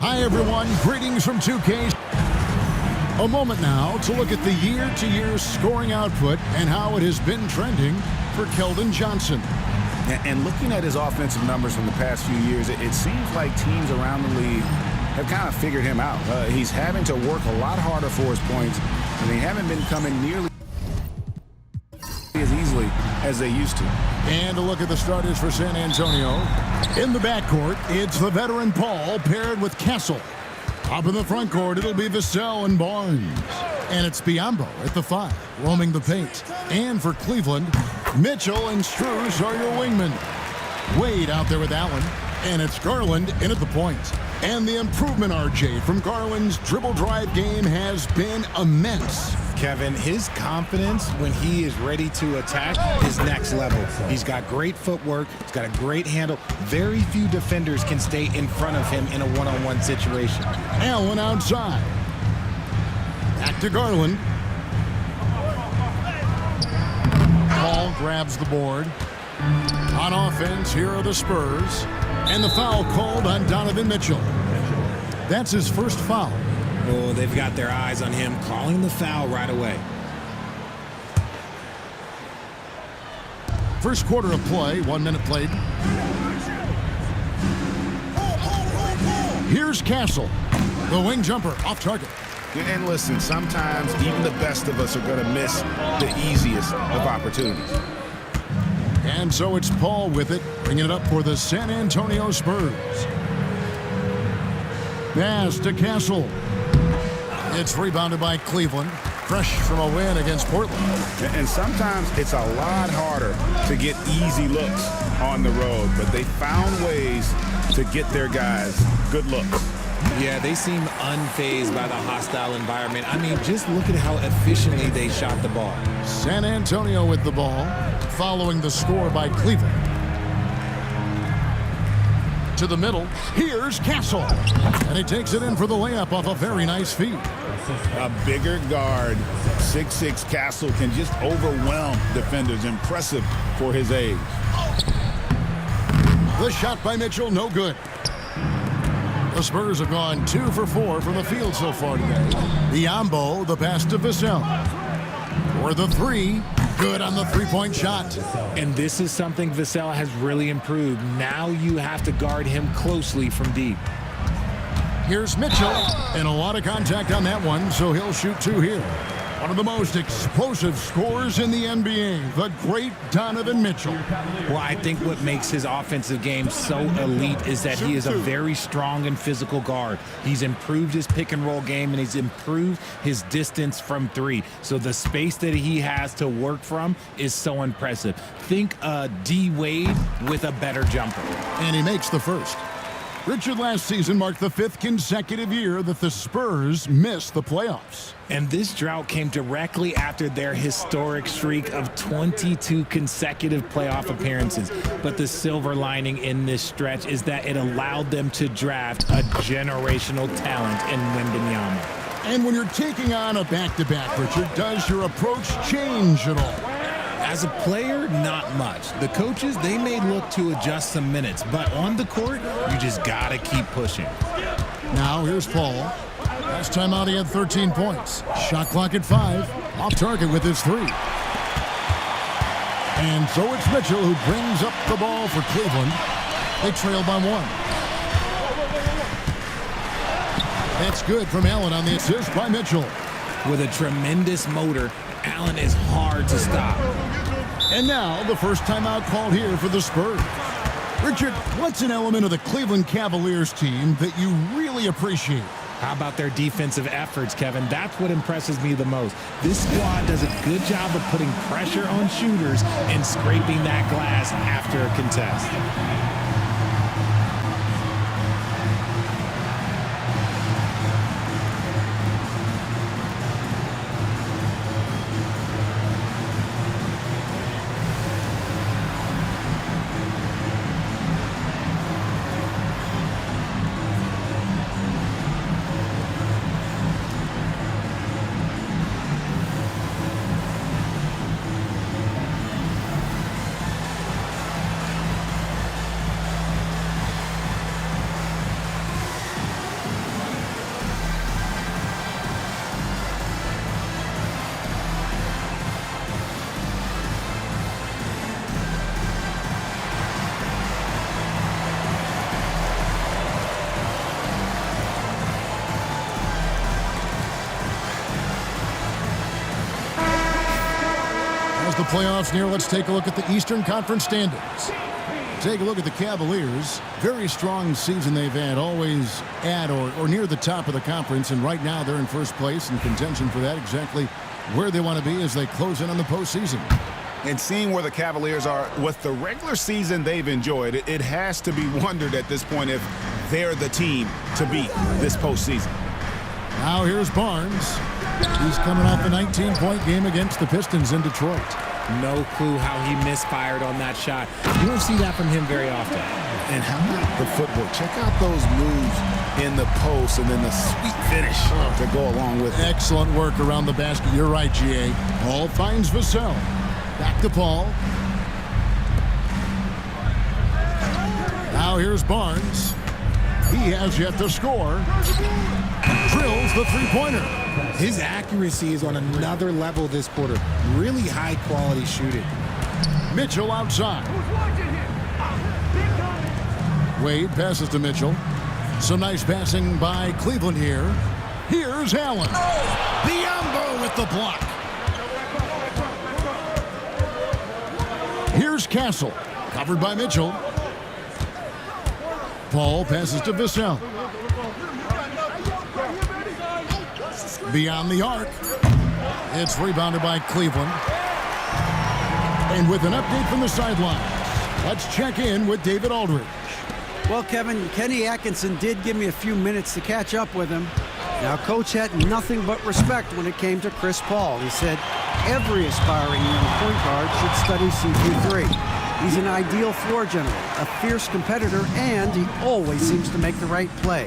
Hi, everyone. Greetings from 2K. A moment now to look at the year-to-year scoring output and how it has been trending for Keldon Johnson. And looking at his offensive numbers from the past few years, it seems like teams around the league have kind of figured him out. He's having to work a lot harder for his points, and they haven't been coming nearly as easily as they used to. And a look at the starters for San Antonio. In the backcourt, it's the veteran Paul paired with Castle. Up in the front court, it'll be Vassell and Barnes. And it's Biyombo at the 5, roaming the paint. And for Cleveland, Mitchell and Strus are your wingmen. Wade out there with Allen. And it's Garland in at the point. And the improvement, RJ, from Garland's dribble drive game has been immense. Kevin, his confidence when he is ready to attack is next level. He's got great footwork. He's got a great handle. Very few defenders can stay in front of him in a one-on-one situation. Allen outside. Back to Garland. Paul grabs the board. On offense, here are the Spurs. And the foul called on Donovan Mitchell. That's his first foul. Oh, they've got their eyes on him, calling the foul right away. First quarter of play, 1 minute played. Here's Castle. The wing jumper off target. And listen, sometimes even the best of us are going to miss the easiest of opportunities. And so it's Paul with it, bringing it up for the San Antonio Spurs. Pass to Castle. It's rebounded by Cleveland, fresh from a win against Portland. And sometimes it's a lot harder to get easy looks on the road, but they found ways to get their guys good looks. Yeah, they seem unfazed by the hostile environment. I mean, just look at how efficiently they shot the ball. San Antonio with the ball, following the score by Cleveland. To the middle, here's Castle. And he takes it in for the layup off a very nice feed. A bigger guard, 6'6" Castle, can just overwhelm defenders. Impressive for his age. The shot by Mitchell, no good. The Spurs have gone 2 for 4 from the field so far today. Biyombo, the pass to Vassell. For the 3, good on the three-point shot. And this is something Vassell has really improved. Now you have to guard him closely from deep. Here's Mitchell, and a lot of contact on that one, so he'll shoot 2 here. One of the most explosive scorers in the NBA, the great Donovan Mitchell. Well, I think what makes his offensive game so elite is that he is a very strong and physical guard. He's improved his pick-and-roll game, and he's improved his distance from 3. So the space that he has to work from is so impressive. Think D. Wade with a better jumper. And he makes the first. Richard, last season marked the 5th consecutive year that the Spurs missed the playoffs. And this drought came directly after their historic streak of 22 consecutive playoff appearances. But the silver lining in this stretch is that it allowed them to draft a generational talent in Wembanyama. And when you're taking on a back-to-back, Richard, does your approach change at all? As a player, not much. The coaches, they may look to adjust some minutes, but on the court, you just gotta keep pushing. Now here's Paul. Last time out he had 13 points. Shot clock at 5. Off target with his 3. And so it's Mitchell who brings up the ball for Cleveland. They trail by 1. That's good from Allen on the assist by Mitchell. With a tremendous motor, Allen is hard to stop. And now the first timeout called here for the Spurs. Richard, what's an element of the Cleveland Cavaliers team that you really appreciate? How about their defensive efforts, Kevin? That's what impresses me the most. This squad does a good job of putting pressure on shooters and scraping that glass after a contest. playoffs near, let's take a look at the Eastern Conference standings. Take a look at the Cavaliers. Very strong season they've had, always at or near the top of the conference, and right now they're in first place in contention for that, exactly where they want to be as they close in on the postseason. And seeing where the Cavaliers are with the regular season they've enjoyed, it has to be wondered at this point if they're the team to beat this postseason. Now here's Barnes. He's coming off a 19-point game against the Pistons in Detroit. No clue how he misfired on that shot. You don't see that from him very often. And how about the footwork? Check out those moves in the post and then the sweet finish to go along with it. Excellent work around the basket. You're right, G.A. Paul finds Vassell. Back to Paul. Now here's Barnes. He has yet to score. Drills the three-pointer. His accuracy is on another level this quarter. Really high-quality shooting. Mitchell outside. Wade passes to Mitchell. Some nice passing by Cleveland here. Here's Allen. Biombo with the block. Here's Castle. Covered by Mitchell. Paul passes to Vassell. Beyond the arc. It's rebounded by Cleveland. And with an update from the sidelines, let's check in with David Aldridge. Well, Kevin, Kenny Atkinson did give me a few minutes to catch up with him. Now, Coach had nothing but respect when it came to Chris Paul. He said every aspiring young point guard should study CP3. He's an ideal floor general, a fierce competitor, and he always seems to make the right play.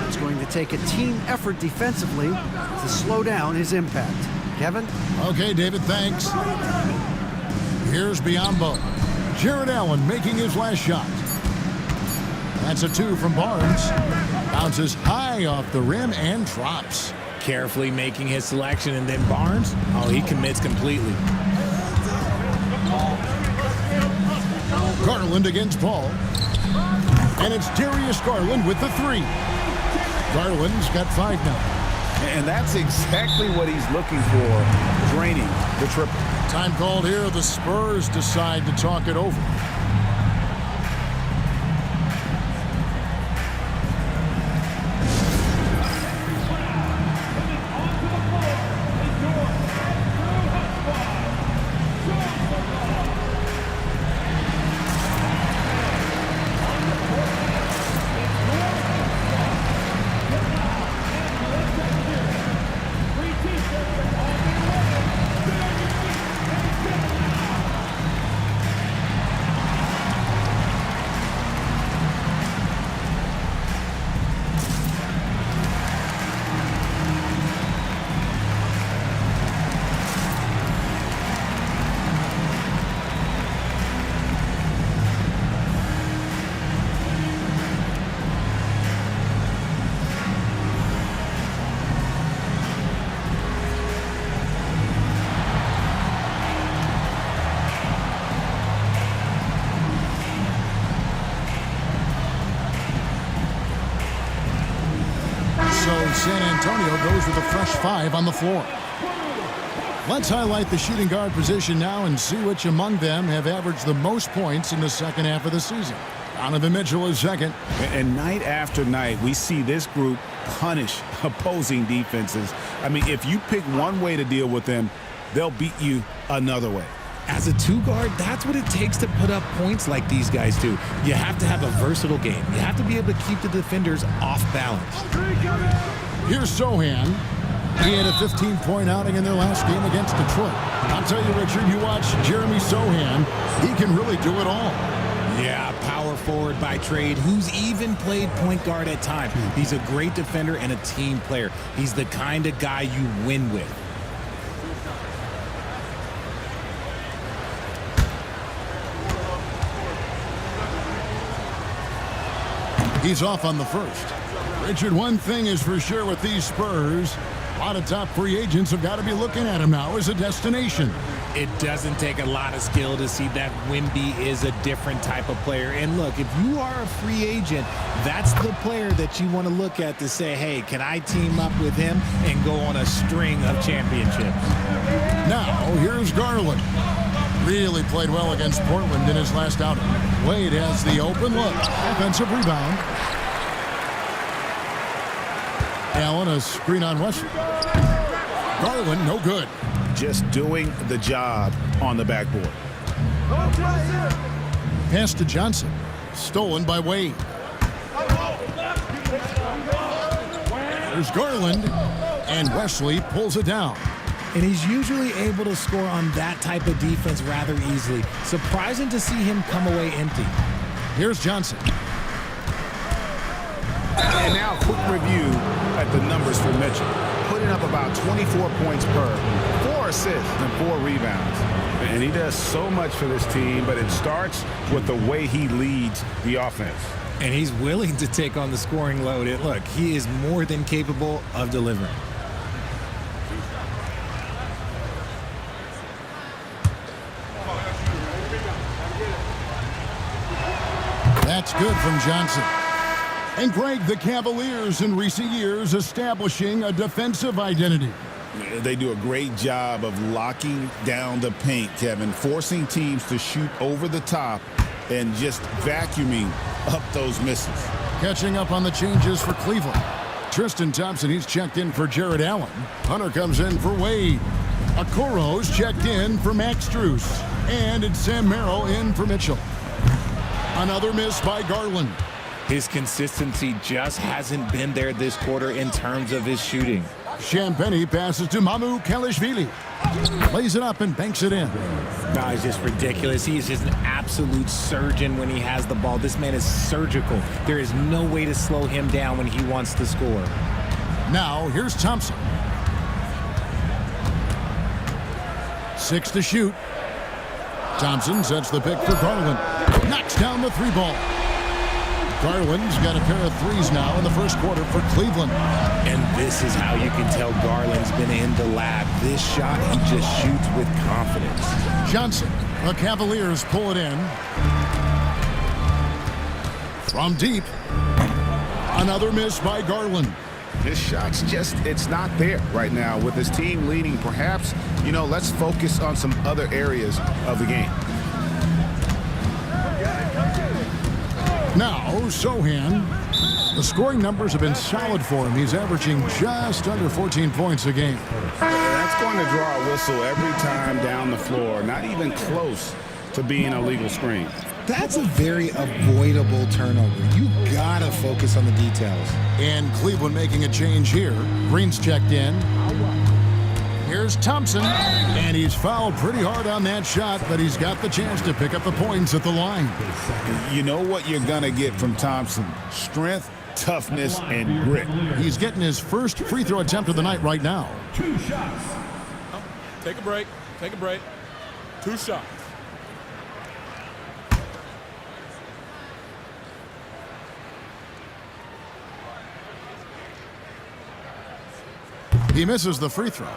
It's going to take a team effort defensively to slow down his impact. Kevin? Okay, David, thanks. Here's Biombo. Jared Allen making his last shot. That's a two from Barnes. Bounces high off the rim and drops. Carefully making his selection, and then Barnes, he commits completely. Garland against Paul. And it's Darius Garland with the three. Garland's got 5 now. And that's exactly what he's looking for, draining the triple. Time called here. The Spurs decide to talk it over. So San Antonio goes with a fresh 5 on the floor. Let's highlight the shooting guard position now and see which among them have averaged the most points in the second half of the season. Donovan Mitchell is second. And night after night, we see this group punish opposing defenses. I mean, if you pick one way to deal with them, they'll beat you another way. As a two-guard, that's what it takes to put up points like these guys do. You have to have a versatile game. You have to be able to keep the defenders off balance. Here's Sohan. He had a 15-point outing in their last game against Detroit. I'll tell you, Richard, you watch Jeremy Sohan, he can really do it all. Yeah, power forward by trade, who's even played point guard at times. He's a great defender and a team player. He's the kind of guy you win with. He's off on the first. Richard, one thing is for sure with these Spurs, a lot of top free agents have got to be looking at him now as a destination. It doesn't take a lot of skill to see that Wemby is a different type of player. And look, if you are a free agent, that's the player that you want to look at to say, hey, can I team up with him and go on a string of championships? Now, here's Garland. Really played well against Portland in his last outing. Wade has the open look. Offensive rebound. Allen, a screen on Wesley. Garland, no good. Just doing the job on the backboard. Pass to Johnson. Stolen by Wade. There's Garland. And Wesley pulls it down. And he's usually able to score on that type of defense rather easily. Surprising to see him come away empty. Here's Johnson. And now a quick review at the numbers for Mitchell. Putting up about 24 points per, 4 assists and 4 rebounds. And he does so much for this team, but it starts with the way he leads the offense. And he's willing to take on the scoring load. Look, he is more than capable of delivering. That's good from Johnson. And Greg, the Cavaliers in recent years establishing a defensive identity. They do a great job of locking down the paint, Kevin, forcing teams to shoot over the top and just vacuuming up those misses. Catching up on the changes for Cleveland. Tristan Thompson, he's checked in for Jared Allen. Hunter comes in for Wade. Okoro's checked in for Max Strus. And it's Sam Merrill in for Mitchell. Another miss by Garland. His consistency just hasn't been there this quarter in terms of his shooting. Champagny passes to Mamu Kalishvili. Lays it up and banks it in. No, it's just ridiculous. He is just an absolute surgeon when he has the ball. This man is surgical. There is no way to slow him down when he wants to score. Now, here's Thompson. 6 to shoot. Thompson sets the pick for Garland. Knocks down the 3 ball. Garland's got a pair of threes now in the first quarter for Cleveland. And this is how you can tell Garland's been in the lab. This shot, he just shoots with confidence. Johnson, the Cavaliers pull it in. From deep. Another miss by Garland. His shot's just, it's not there right now with his team leading. Perhaps, let's focus on some other areas of the game. Now, Sohan. The scoring numbers have been solid for him. He's averaging just under 14 points a game. That's going to draw a whistle every time down the floor. Not even close to being a legal screen. That's a very avoidable turnover. You gotta focus on the details. And Cleveland making a change here. Green's checked in. Here's Thompson. And he's fouled pretty hard on that shot, but he's got the chance to pick up the points at the line. You know what you're going to get from Thompson? Strength, toughness, and grit. He's getting his first free throw attempt of the night right now. 2 shots. Take a break. Take a break. 2 shots. He misses the free throw.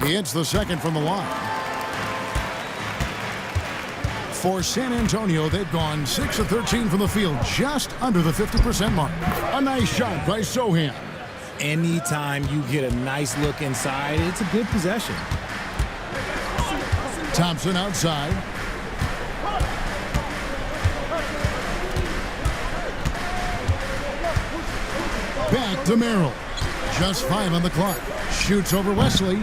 He hits the second from the line. For San Antonio, they've gone 6 of 13 from the field, just under the 50% mark. A nice shot by Sohan. Anytime you get a nice look inside, it's a good possession. Thompson outside. Back to Merrill. Just 5 on the clock. Shoots over Wesley.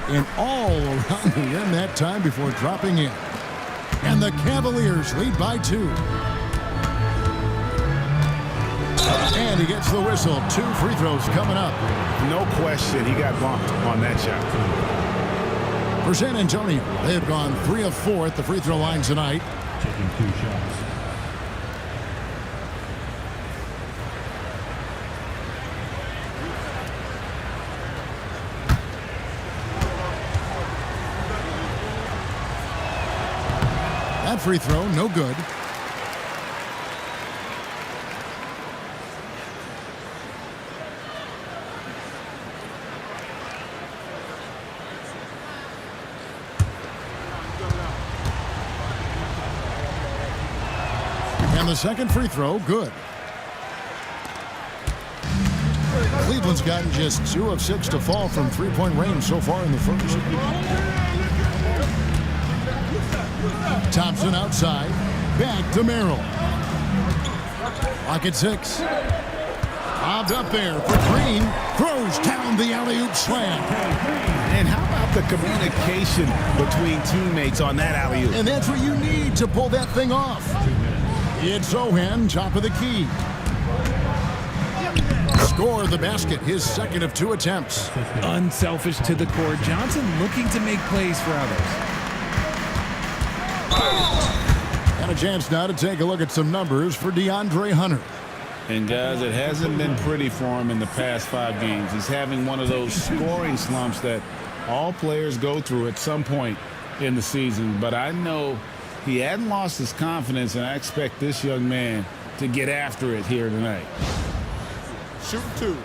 And all around the rim that time before dropping in. And the Cavaliers lead by 2. And he gets the whistle. 2 free throws coming up. No question, he got bumped on that shot. For San Antonio, they've gone 3 of 4 at the free throw line tonight. Taking 2 shots. That free throw, no good. And the second free throw, good. Cleveland's gotten just 2 of 6 to fall from three-point range so far in the first. Thompson outside. Back to Merrill. Lock at 6. Bobbed up there for Green. Throws down the alley-oop slam. And how about the communication between teammates on that alley-oop? And that's what you need to pull that thing off. It's Zohan, top of the key. Score the basket, his second of 2 attempts. Unselfish to the core. Johnson looking to make plays for others. And a chance now to take a look at some numbers for DeAndre Hunter. And guys, it hasn't been pretty for him in the past 5 games. He's having one of those scoring slumps that all players go through at some point in the season. But I know he hadn't lost his confidence, and I expect this young man to get after it here tonight. Shoot 2.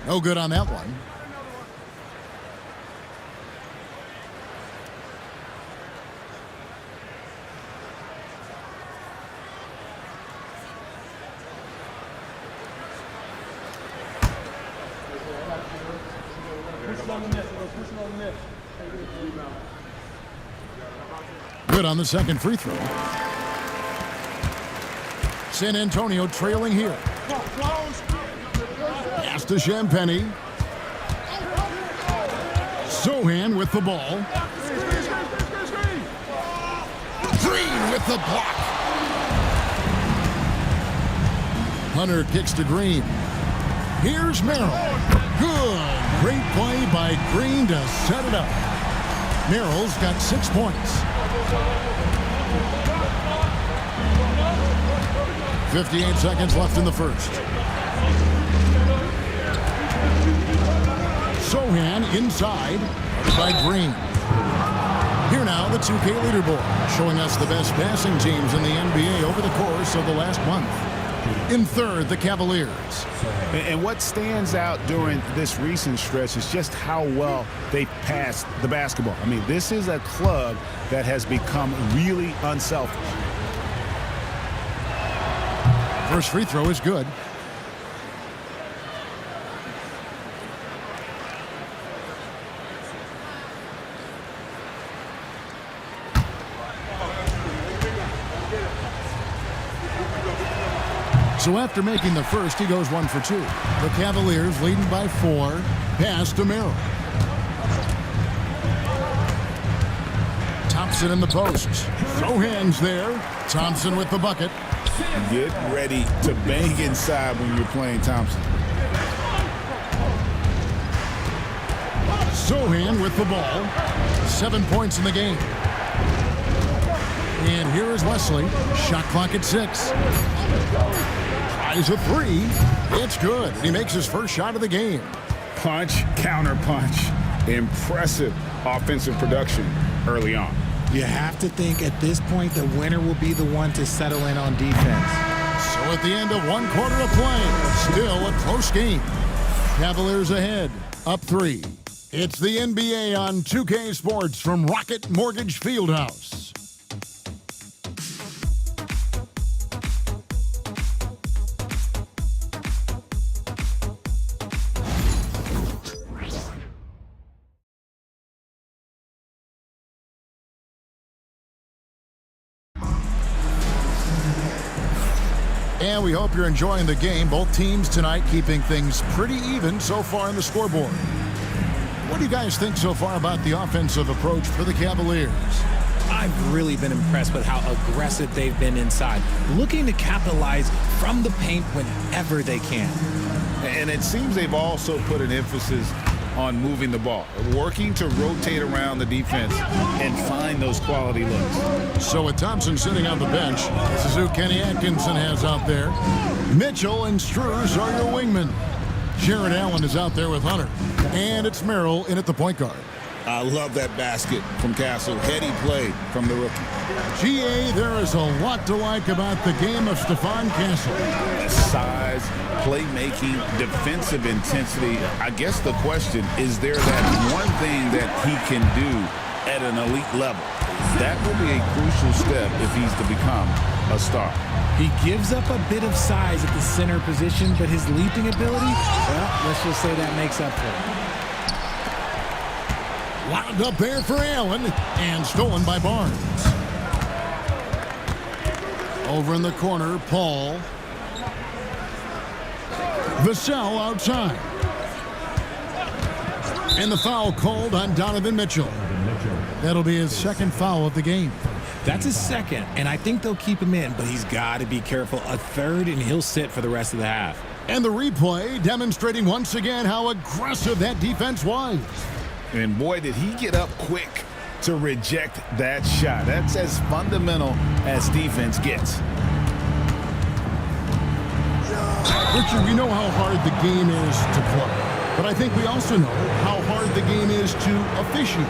No good on that one. Good on the second free throw. San Antonio trailing here. Pass to Champagny. Zohan with the ball. Green with the block. Hunter kicks to Green. Here's Merrill. Good. Great play by Green to set it up. Merrill's got 6 points. 58 seconds left in the first. Zohan inside by Green. Here now, the 2K leaderboard, showing us the best passing teams in the NBA over the course of the last month. In third, the Cavaliers. And what stands out during this recent stretch is just how well they passed the basketball. I mean, this is a club that has become really unselfish. First free throw is good. So after making the first, he goes 1 for 2. The Cavaliers leading by 4. Pass to Merrill. Thompson in the post. Zohan's there. Thompson with the bucket. Get ready to bang inside when you're playing Thompson. Zohan with the ball. 7 points in the game. And here is Wesley. Shot clock at 6. Tries a 3. It's good. He makes his first shot of the game. Punch, counter punch. Impressive offensive production early on. You have to think at this point the winner will be the one to settle in on defense. So at the end of 1 quarter of play, still a close game. Cavaliers ahead, up 3. It's the NBA on 2K Sports from Rocket Mortgage Fieldhouse. And we hope you're enjoying the game. Both teams tonight keeping things pretty even so far in the scoreboard. What do you guys think so far about the offensive approach for the Cavaliers? I've really been impressed with how aggressive they've been inside, looking to capitalize from the paint whenever they can. And it seems they've also put an emphasis on moving the ball, working to rotate around the defense and find those quality looks. So with Thompson sitting on the bench, this is who Kenny Atkinson has out there. Mitchell and Struz are your wingmen. Jared Allen is out there with Hunter. And it's Merrill in at the point guard. I love that basket from Castle. Heady play from the rookie. GA, there is a lot to like about the game of Stephon Castle. Size, playmaking, defensive intensity. I guess the question, is there that one thing that he can do at an elite level? That will be a crucial step if he's to become a star. He gives up a bit of size at the center position, but his leaping ability, well, let's just say that makes up for it. Wound up there for Allen and stolen by Barnes. Over in the corner, Paul. Vassell outside. And the foul called on Donovan Mitchell. That'll be his second foul of the game. That's his second, and I think they'll keep him in, but he's got to be careful. A third, and he'll sit for the rest of the half. And the replay demonstrating once again how aggressive that defense was. And boy, did he get up quick to reject that shot. That's as fundamental as defense gets. Richard, we know how hard the game is to play, but I think we also know how hard the game is to officiate.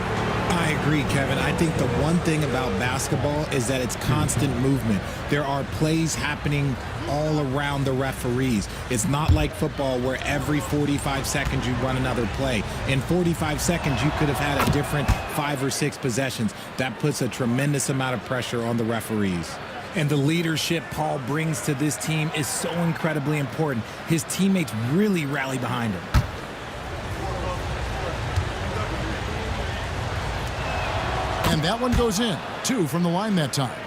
I agree, Kevin. I think the one thing about basketball is that it's constant movement. There are plays happening all around the referees. It's not like football where every 45 seconds you run another play. In 45 seconds, you could have had a different 5 or 6 possessions. That puts a tremendous amount of pressure on the referees. And the leadership Paul brings to this team is so incredibly important. His teammates really rally behind him. And that one goes in. 2 from the line that time.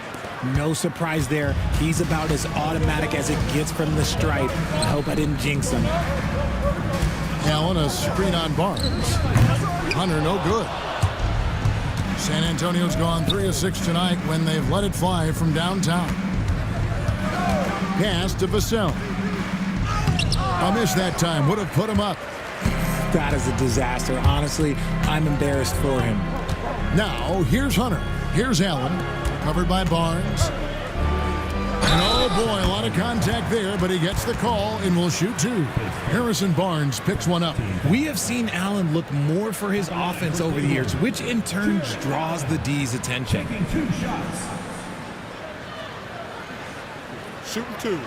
No surprise there. He's about as automatic as it gets from the stripe. I hope I didn't jinx him. Allen, a screen on Barnes. Hunter, no good. San Antonio's gone 3 of 6 tonight when they've let it fly from downtown. Pass to Vassell. A miss that time. Would have put him up. That is a disaster. Honestly, I'm embarrassed for him. Now, here's Hunter. Here's Allen. Covered by Barnes. And oh boy, a lot of contact there, but he gets the call and will shoot 2. Harrison Barnes picks one up. We have seen Allen look more for his offense over the years, which in turn draws the D's attention. Shooting 2.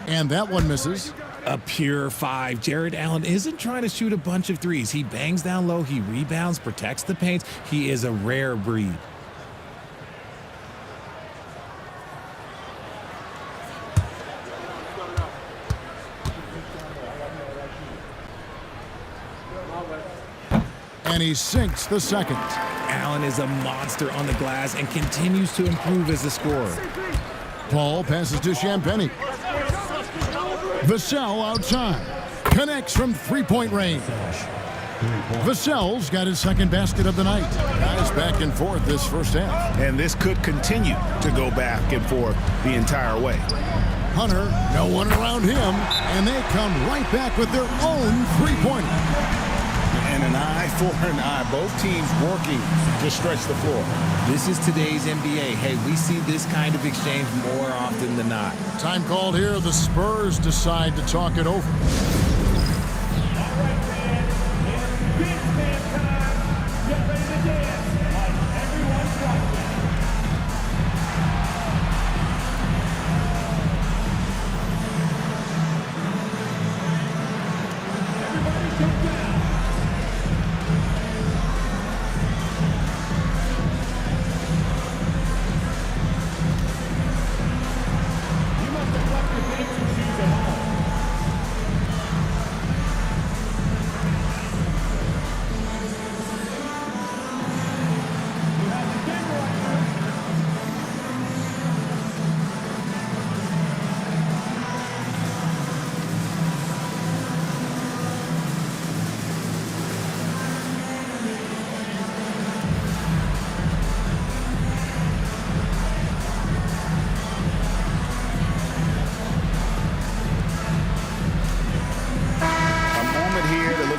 And that one misses. A pure 5. Jared Allen isn't trying to shoot a bunch of threes. He bangs down low, he rebounds, protects the paint. He is a rare breed. And he sinks the second. Allen is a monster on the glass and continues to improve as a scorer. Paul passes to Champagny. Vassell outside. Connects from three-point range. Vassell's got his second basket of the night. Guys back and forth this first half. And this could continue to go back and forth the entire way. Hunter, no one around him, and they come right back with their own three-pointer. And an eye for an eye. Both teams working to stretch the floor. This is today's NBA. Hey, we see this kind of exchange more often than not. Time called here. The Spurs decide to talk it over.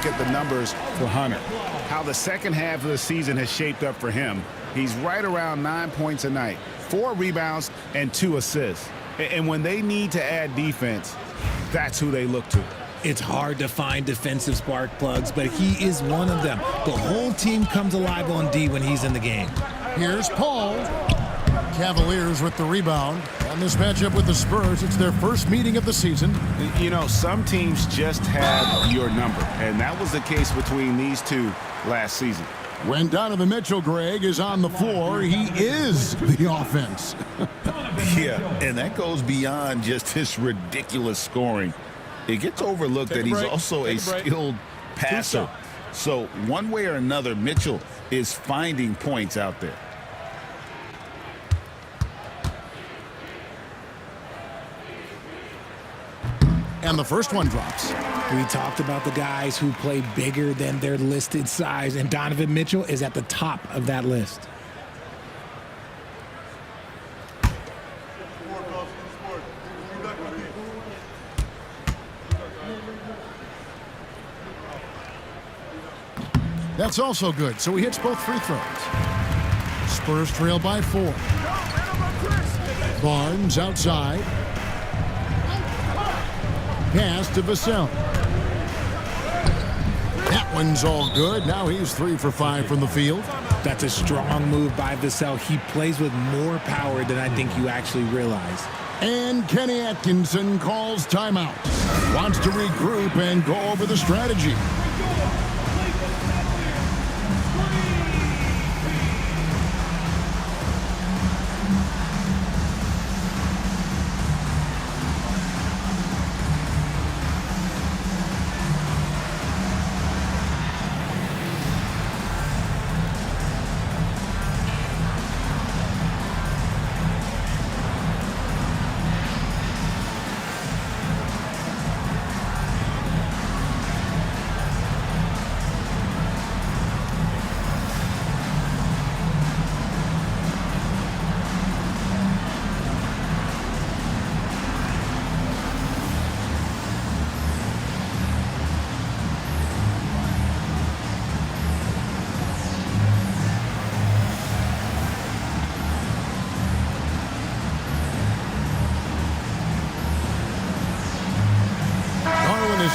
At the numbers for Hunter. How the second half of the season has shaped up for him. He's right around 9 points a night, 4 rebounds, and 2 assists. And when they need to add defense, that's who they look to. It's hard to find defensive spark plugs, but he is one of them. The whole team comes alive on D when he's in the game. Here's Paul. Cavaliers with the rebound. On this matchup with the Spurs, it's their first meeting of the season. You know, some teams just have your number, and that was the case between these two last season. When Donovan Mitchell, Greg, is on the floor, he is the offense. Yeah, and that goes beyond just his ridiculous scoring. It gets overlooked that he's also a skilled passer. So one way or another, Mitchell is finding points out there. And the first one drops. We talked about the guys who play bigger than their listed size, and Donovan Mitchell is at the top of that list. That's also good, so he hits both free throws. Spurs trail by 4. Barnes outside. Pass to Vassell. That one's all good. Now he's 3 for 5 from the field. That's a strong move by Vassell. He plays with more power than I think you actually realize. And Kenny Atkinson calls timeout. Wants to regroup and go over the strategy.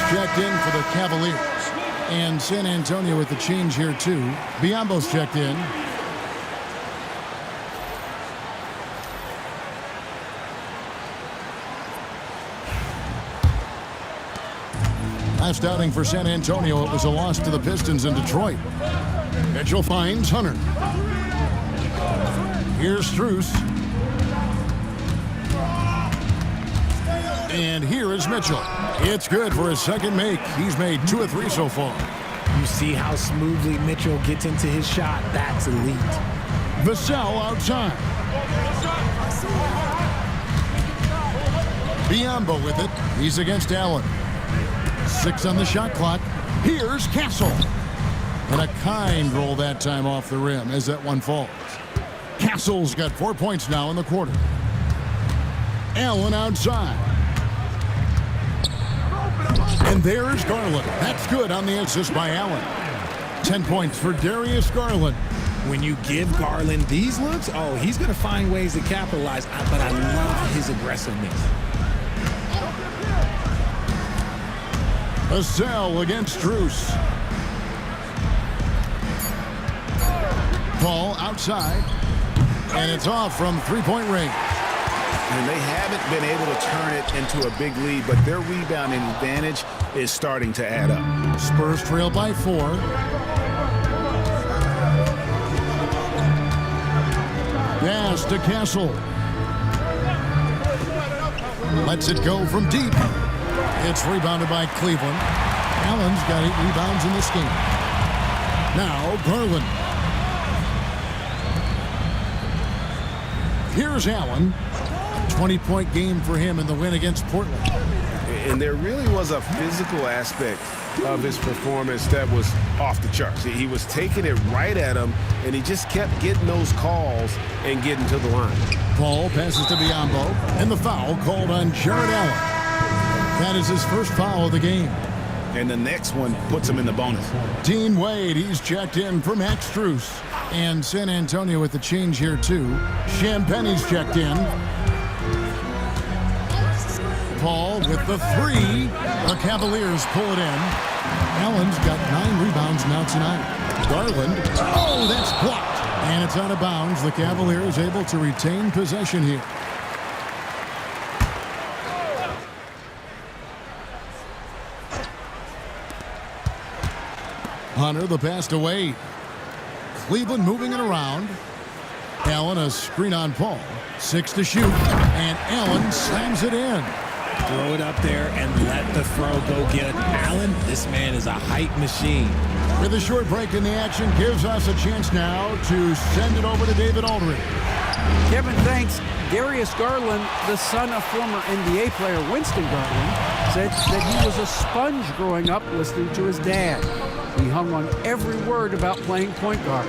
Checked in for the Cavaliers. And San Antonio with the change here too. Biombo's checked in. Last outing for San Antonio, it was a loss to the Pistons in Detroit. Mitchell finds Hunter. Here's Strus. And here is Mitchell. It's good for his second make. He's made 2 of 3 so far. You see how smoothly Mitchell gets into his shot. That's elite. Vassell outside. Biombo with it. He's against Allen. 6 on the shot clock. Here's Castle. And a kind roll that time off the rim as that one falls. Castle's got 4 points now in the quarter. Allen outside. And there's Garland. That's good on the assist by Allen. 10 points for Darius Garland. When you give Garland these looks, oh, he's going to find ways to capitalize. But I love his aggressiveness. Vassell against Strus. Ball outside. And it's off from three-point range. And they haven't been able to turn it into a big lead, but their rebounding advantage is starting to add up. Spurs trail by 4. Pass to Castle. Lets it go from deep. It's rebounded by Cleveland. Allen's got 8 rebounds in this game. Now Garland. Here's Allen. 20-point game for him in the win against Portland. And there really was a physical aspect of his performance that was off the charts. He was taking it right at him, and he just kept getting those calls and getting to the line. Paul passes to Biombo, and the foul called on Jared Allen. That is his first foul of the game. and the next one puts him in the bonus. Dean Wade, he's checked in for Max Strus. And San Antonio with the change here, too. Champagne's checked in. Paul with the three. The Cavaliers pull it in. Allen's got 9 rebounds now tonight. Garland. Oh, that's blocked. And it's out of bounds. The Cavaliers able to retain possession here. Hunter, the pass to Wade. Cleveland moving it around. Allen, a screen on Paul. 6 to shoot. And Allen slams it in. Throw it up there and let the throw go get Allen. This man is a height machine. With a short break in the action, gives us a chance now to send it over to David Aldridge. Kevin, thanks. Darius Garland, the son of former NBA player Winston Garland, said that he was a sponge growing up listening to his dad. He hung on every word about playing point guard.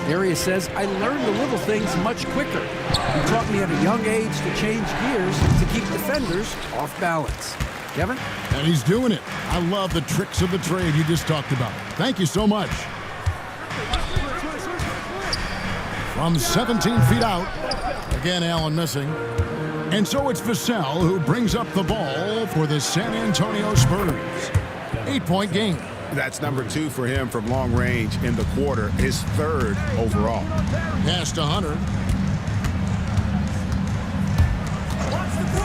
Darius says, I learned the little things much quicker. He taught me at a young age to change gears to keep defenders off balance. Kevin? And he's doing it. I love the tricks of the trade you just talked about. Thank you so much. From 17 feet out. Again, Allen missing. And so it's Vassell who brings up the ball for the San Antonio Spurs. 8-point game. That's number 2 for him from long range in the quarter, his 3rd overall. Pass to Hunter.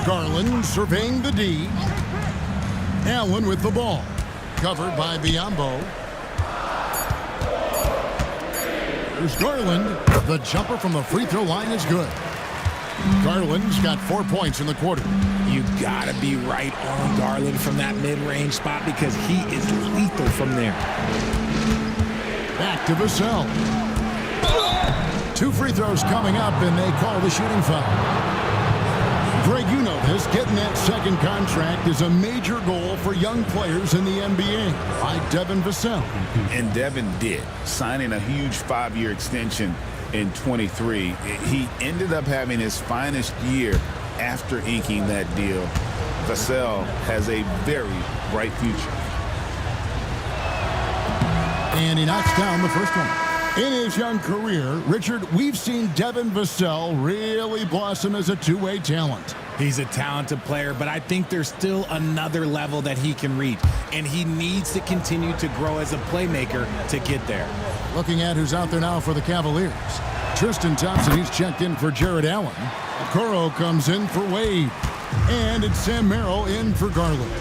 Garland surveying the D. Allen with the ball. Covered by Biyombo. Here's Garland. The jumper from the free throw line is good. Garland's got 4 points in the quarter. You gotta be right on Garland from that mid-range spot because he is lethal from there. Back to Vassell. 2 free throws coming up, and they call the shooting foul. Greg, you know this. Getting that second contract is a major goal for young players in the NBA, like Devin Vassell. And Devin did, signing a huge 5-year extension in 23. He ended up having his finest year after inking that deal. Vassell has a very bright future. And he knocks down the first one. In his young career, Richard, we've seen Devin Vassell really blossom as a two-way talent. He's a talented player, but I think there's still another level that he can reach, and he needs to continue to grow as a playmaker to get there. Looking at who's out there now for the Cavaliers. Tristan Thompson, he's checked in for Jared Allen. Okoro comes in for Wade. And it's Sam Merrill in for Garland.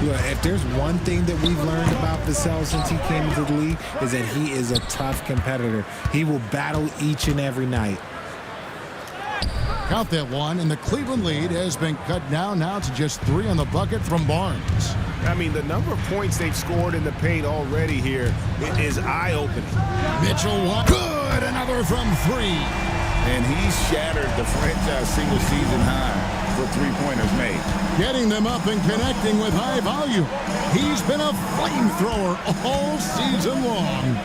If there's one thing that we've learned about Vassell since he came into the league is that he is a tough competitor. He will battle each and every night. Count that one, and the Cleveland lead has been cut down now to just 3 on the bucket from Barnes. I mean, the number of points they've scored in the paint already here is eye-opening. Mitchell, one. Good, another from 3. And he shattered the franchise single-season high for three-pointers made. Getting them up and connecting with high volume. He's been a flamethrower all season long.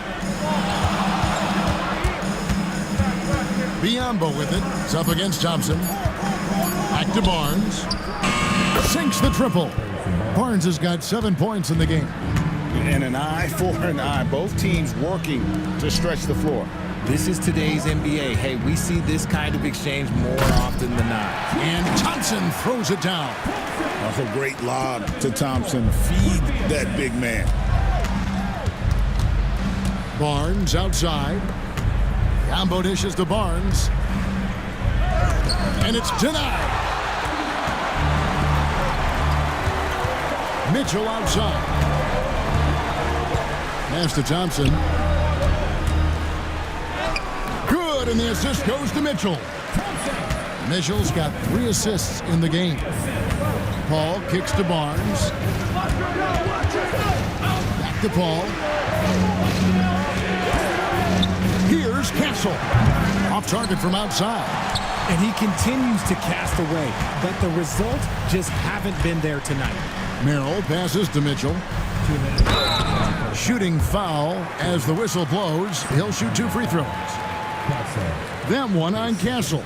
Biyombo with it. It's up against Thompson. Back to Barnes. Sinks the triple. Barnes has got 7 points in the game. And an eye for an eye. Both teams working to stretch the floor. This is today's NBA. Hey, we see this kind of exchange more often than not. And Thompson throws it down. Oh, great lob to Thompson. Feed that big man. Barnes outside. Combo dishes to Barnes. And it's denied. Mitchell outside. Pass to Thompson. Good, and the assist goes to Mitchell. Mitchell's got 3 assists in the game. Paul kicks to Barnes. Back to Paul. Here's Castle. Off target from outside. And he continues to cast away, but the results just haven't been there tonight. Merrill passes to Mitchell. Shooting foul as the whistle blows. He'll shoot 2 free throws. That one on Castle.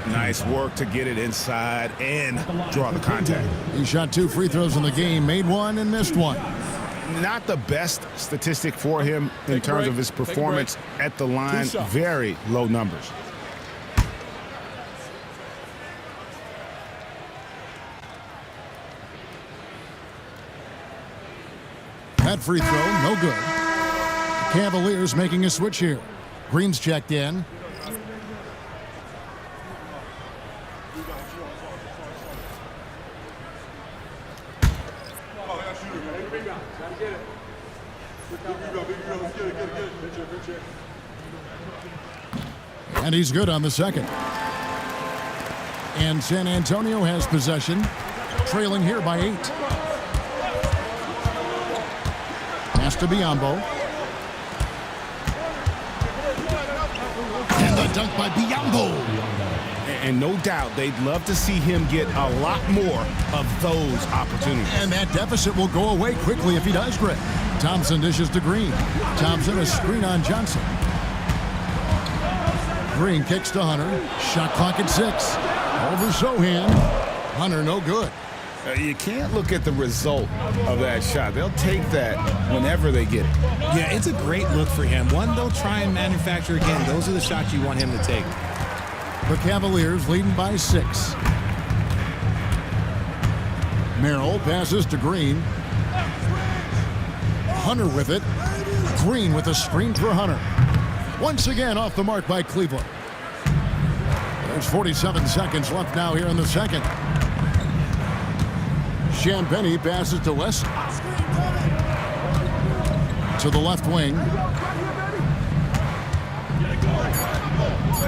Nice work to get it inside and draw the contact. He shot 2 free throws in the game, made 1 and missed 1. Not the best statistic for him in terms of his performance at the line. Very low numbers. That free throw, no good. The Cavaliers making a switch here. Green's checked in. And he's good on the second. And San Antonio has possession, trailing here by 8. Pass to Biyombo. And the dunk by Biyombo. And no doubt they'd love to see him get a lot more of those opportunities. And that deficit will go away quickly if he does, Greg. Thompson dishes to Green. Thompson a screen on Johnson. Green kicks to Hunter. Shot clock at 6. Over Sohan. Hunter no good. You can't look at the result of that shot. They'll take that whenever they get it. Yeah, it's a great look for him. One they'll try and manufacture again. Those are the shots you want him to take. The Cavaliers leading by 6. Merrill passes to Green. Hunter with it. Green with a screen for Hunter. Once again off the mark by Cleveland. There's 47 seconds left now here in the second. Champagnie passes to West. To the left wing.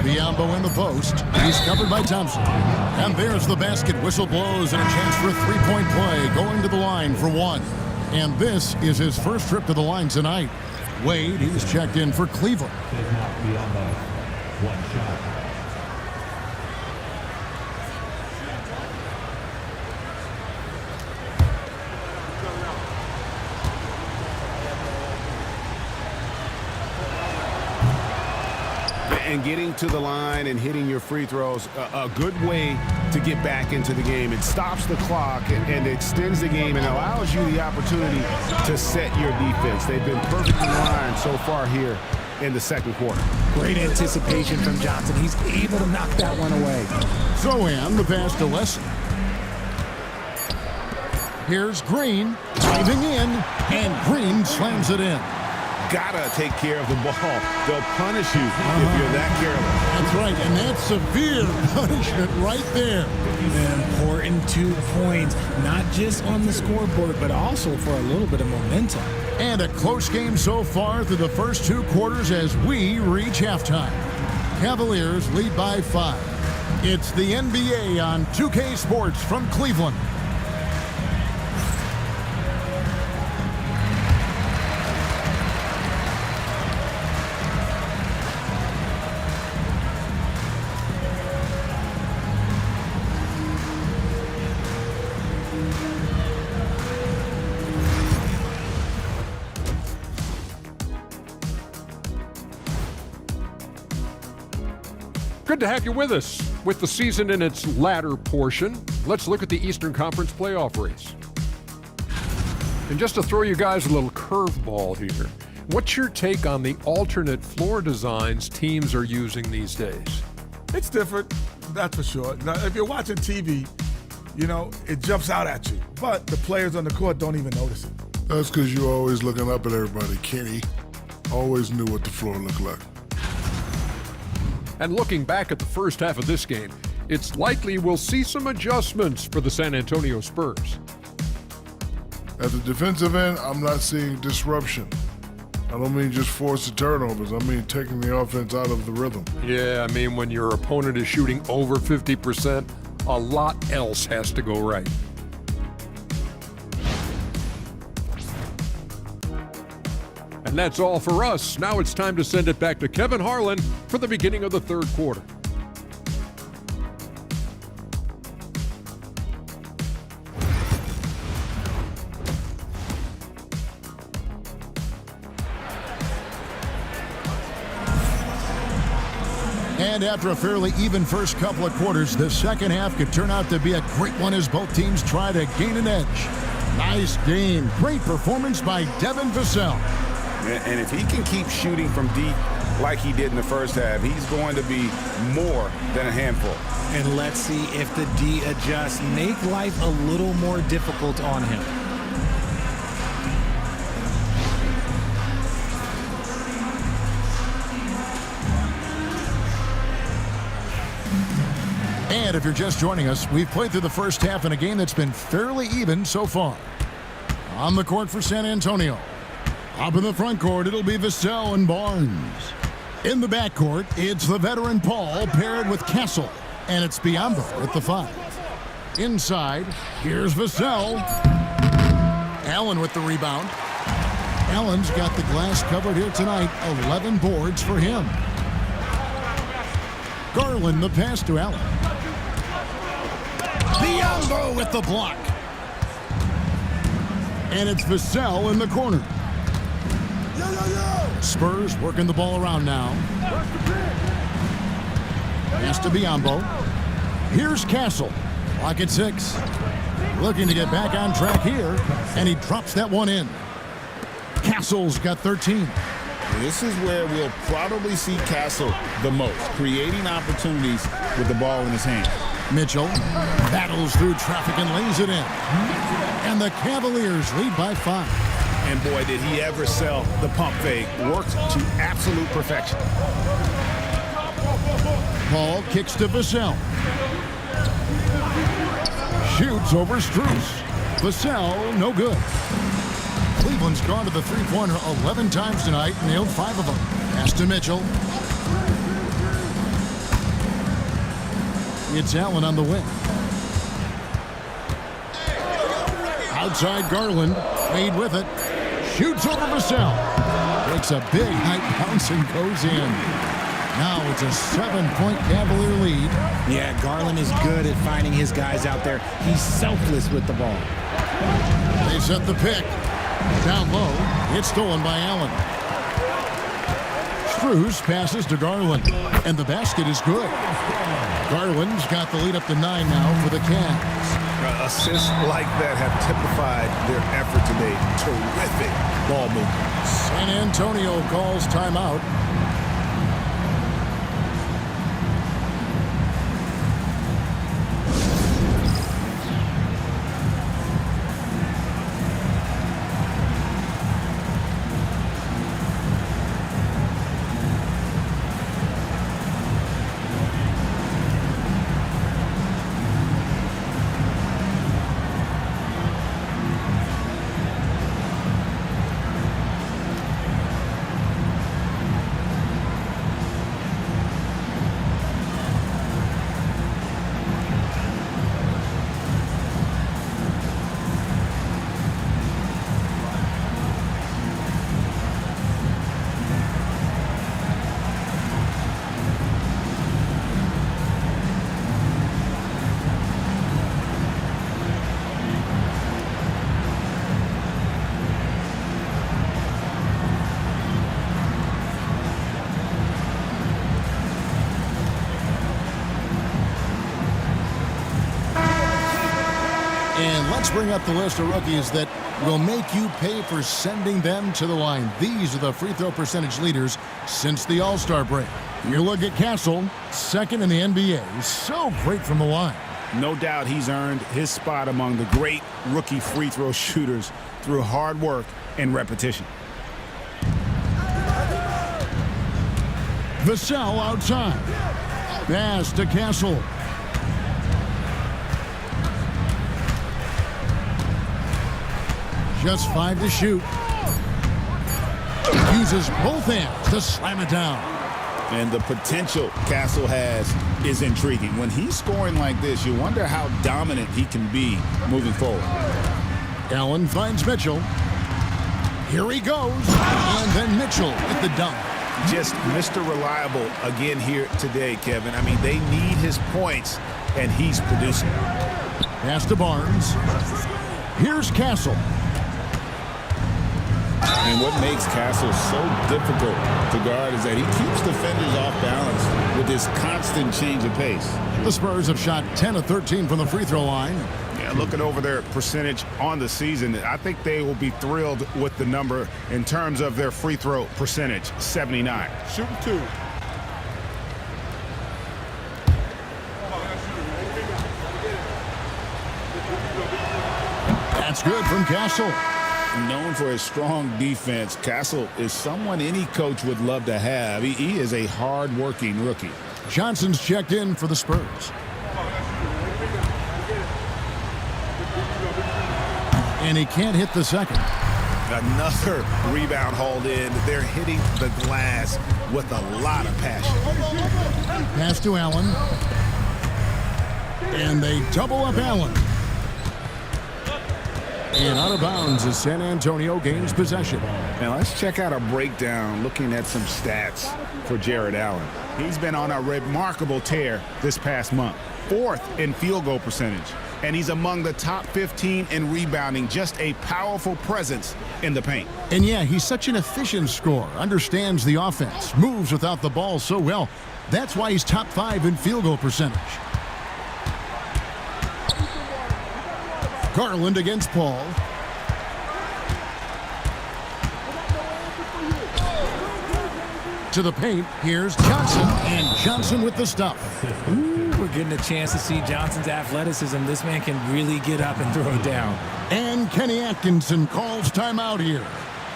Biyombo in the post. He's covered by Thompson. And there's the basket. Whistle blows and a chance for a three-point play. Going to the line for 1. And this is his first trip to the line tonight. Wade, he's checked in for Cleveland. One shot. And getting to the line and hitting your free throws, a good way to get back into the game. It stops the clock and extends the game and allows you the opportunity to set your defense. They've been perfect in line so far here in the second quarter. Great anticipation from Johnson. He's able to knock that one away. Sohan, the pass to Lesson. Here's Green, diving in, and Green slams it in. Gotta take care of the ball. They'll punish you if you're that careless. That's right, and that's severe punishment right there. Important 2 points, not just on the scoreboard, but also for a little bit of momentum. And a close game so far through the first 2 quarters as we reach halftime. Cavaliers lead by 5. It's the NBA on 2K Sports from Cleveland. Good to have you with us. With the season in its latter portion, let's look at the Eastern Conference playoff race. And just to throw you guys a little curveball here, what's your take on the alternate floor designs teams are using these days? It's different, that's for sure. Now, if you're watching TV, you know, it jumps out at you. But the players on the court don't even notice it. That's because you're always looking up at everybody. Kenny always knew what the floor looked like. And looking back at the first half of this game, it's likely we'll see some adjustments for the San Antonio Spurs. At the defensive end, I'm not seeing disruption. I don't mean just forced turnovers. I mean taking the offense out of the rhythm. Yeah, I mean when your opponent is shooting over 50%, a lot else has to go right. And that's all for us. Now it's time to send it back to Kevin Harlan for the beginning of the third quarter. And after a fairly even first couple of quarters, the second half could turn out to be a great one as both teams try to gain an edge. Nice game. Great performance by Devin Vassell. And if he can keep shooting from deep like he did in the first half, he's going to be more than a handful. And let's see if the D adjusts. Make life a little more difficult on him. And if you're just joining us, we've played through the first half in a game that's been fairly even so far. On the court for San Antonio. Up in the front court, it'll be Vassell and Barnes. In the backcourt, it's the veteran Paul paired with Castle. And it's Biyombo at the 5. Inside, here's Vassell. Allen with the rebound. Allen's got the glass covered here tonight. 11 boards for him. Garland the pass to Allen. Biyombo with the block. And it's Vassell in the corner. Spurs working the ball around now. Pass to Biyombo. Here's Castle. Lock at 6. Looking to get back on track here. And he drops that one in. Castle's got 13. This is where we'll probably see Castle the most, creating opportunities with the ball in his hand. Mitchell battles through traffic and lays it in. And the Cavaliers lead by 5. And boy, did he ever sell the pump fake. Worked to absolute perfection. Paul kicks to Vassell. Shoots over Strus. Vassell, no good. Cleveland's gone to the three-pointer 11 times tonight, nailed 5 of them. Pass to Mitchell. It's Allen on the wing. Outside Garland, Wade with it. Shoots over Vassell. Takes a big high bounce and goes in. Now it's a 7-point Cavalier lead. Yeah, Garland is good at finding his guys out there. He's selfless with the ball. They set the pick. Down low, it's stolen by Allen. Strus passes to Garland, and the basket is good. Garland's got the lead up to 9 now for the Cavs. Assists like that have typified their effort today. Terrific ball movement. San Antonio calls timeout. And let's bring up the list of rookies that will make you pay for sending them to the line. These are the free throw percentage leaders since the All-Star break. You look at Castle, second in the NBA. So great from the line. No doubt he's earned his spot among the great rookie free throw shooters through hard work and repetition. Vassell outside. Pass to Castle. Just 5 to shoot. Uses both hands to slam it down. And the potential Castle has is intriguing. When he's scoring like this, you wonder how dominant he can be moving forward. Allen finds Mitchell. Here he goes. And then Mitchell with the dunk. Just Mr. Reliable again here today, Kevin. I mean, they need his points, and he's producing. Pass to Barnes. Here's Castle. And what makes Castle so difficult to guard is that he keeps defenders off balance with this constant change of pace. The Spurs have shot 10 of 13 from the free throw line. Yeah, looking over their percentage on the season, I think they will be thrilled with the number in terms of their free throw percentage, 79. Shooting 2. That's good from Castle. Known for his strong defense, Castle is someone any coach would love to have. He is a hard-working rookie. Johnson's checked in for the Spurs. And he can't hit the second. Another rebound hauled in. They're hitting the glass with a lot of passion. Pass to Allen. And they double up Allen. And out of bounds as San Antonio gains possession. Now let's check out a breakdown looking at some stats for Jared Allen. He's been on a remarkable tear this past month. 4th in field goal percentage. And he's among the top 15 in rebounding. Just a powerful presence in the paint. And yeah, he's such an efficient scorer. Understands the offense. Moves without the ball so well. That's why he's top 5 in field goal percentage. Garland against Paul. To the paint, here's Johnson, and Johnson with the stuff. Ooh, we're getting a chance to see Johnson's athleticism. This man can really get up and throw it down. And Kenny Atkinson calls timeout here.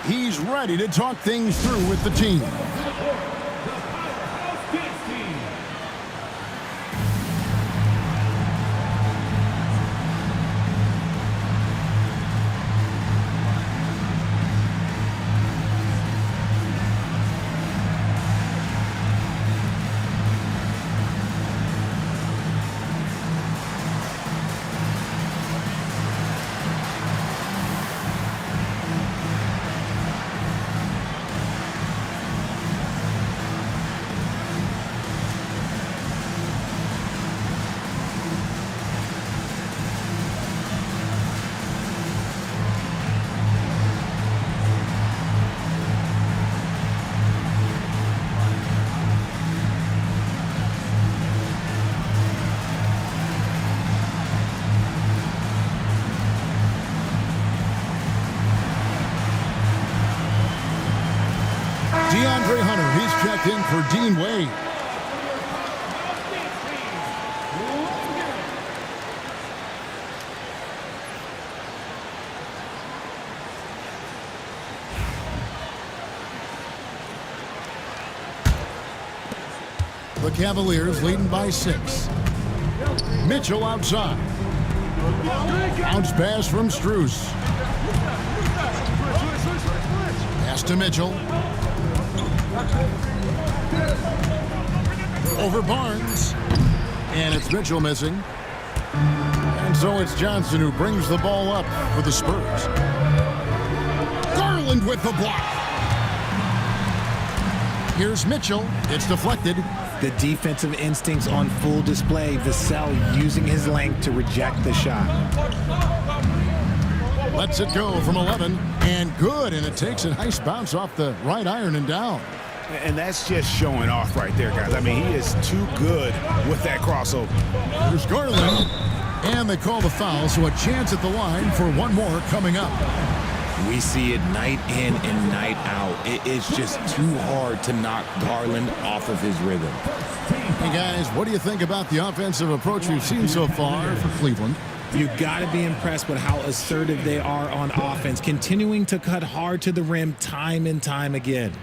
He's ready to talk things through with the team. DeAndre Hunter, he's checked in for Dean Wade. The Cavaliers leading by 6. Mitchell outside. Bounce pass from Strus. Pass to Mitchell. Over Barnes. And it's Mitchell missing. And so it's Johnson who brings the ball up for the Spurs. Garland with the block. Here's Mitchell. It's deflected. The defensive instincts on full display. Vassell using his length to reject the shot. Lets it go from 11. And good. And it takes a nice bounce off the right iron and down. And that's just showing off right there, guys. I mean, he is too good with that crossover. There's Garland. And they call the foul, so a chance at the line for one more coming up. We see it night in and night out. It is just too hard to knock Garland off of his rhythm. Hey, guys, what do you think about the offensive approach we've seen so far for Cleveland? You got to be impressed with how assertive they are on offense, continuing to cut hard to the rim time and time again.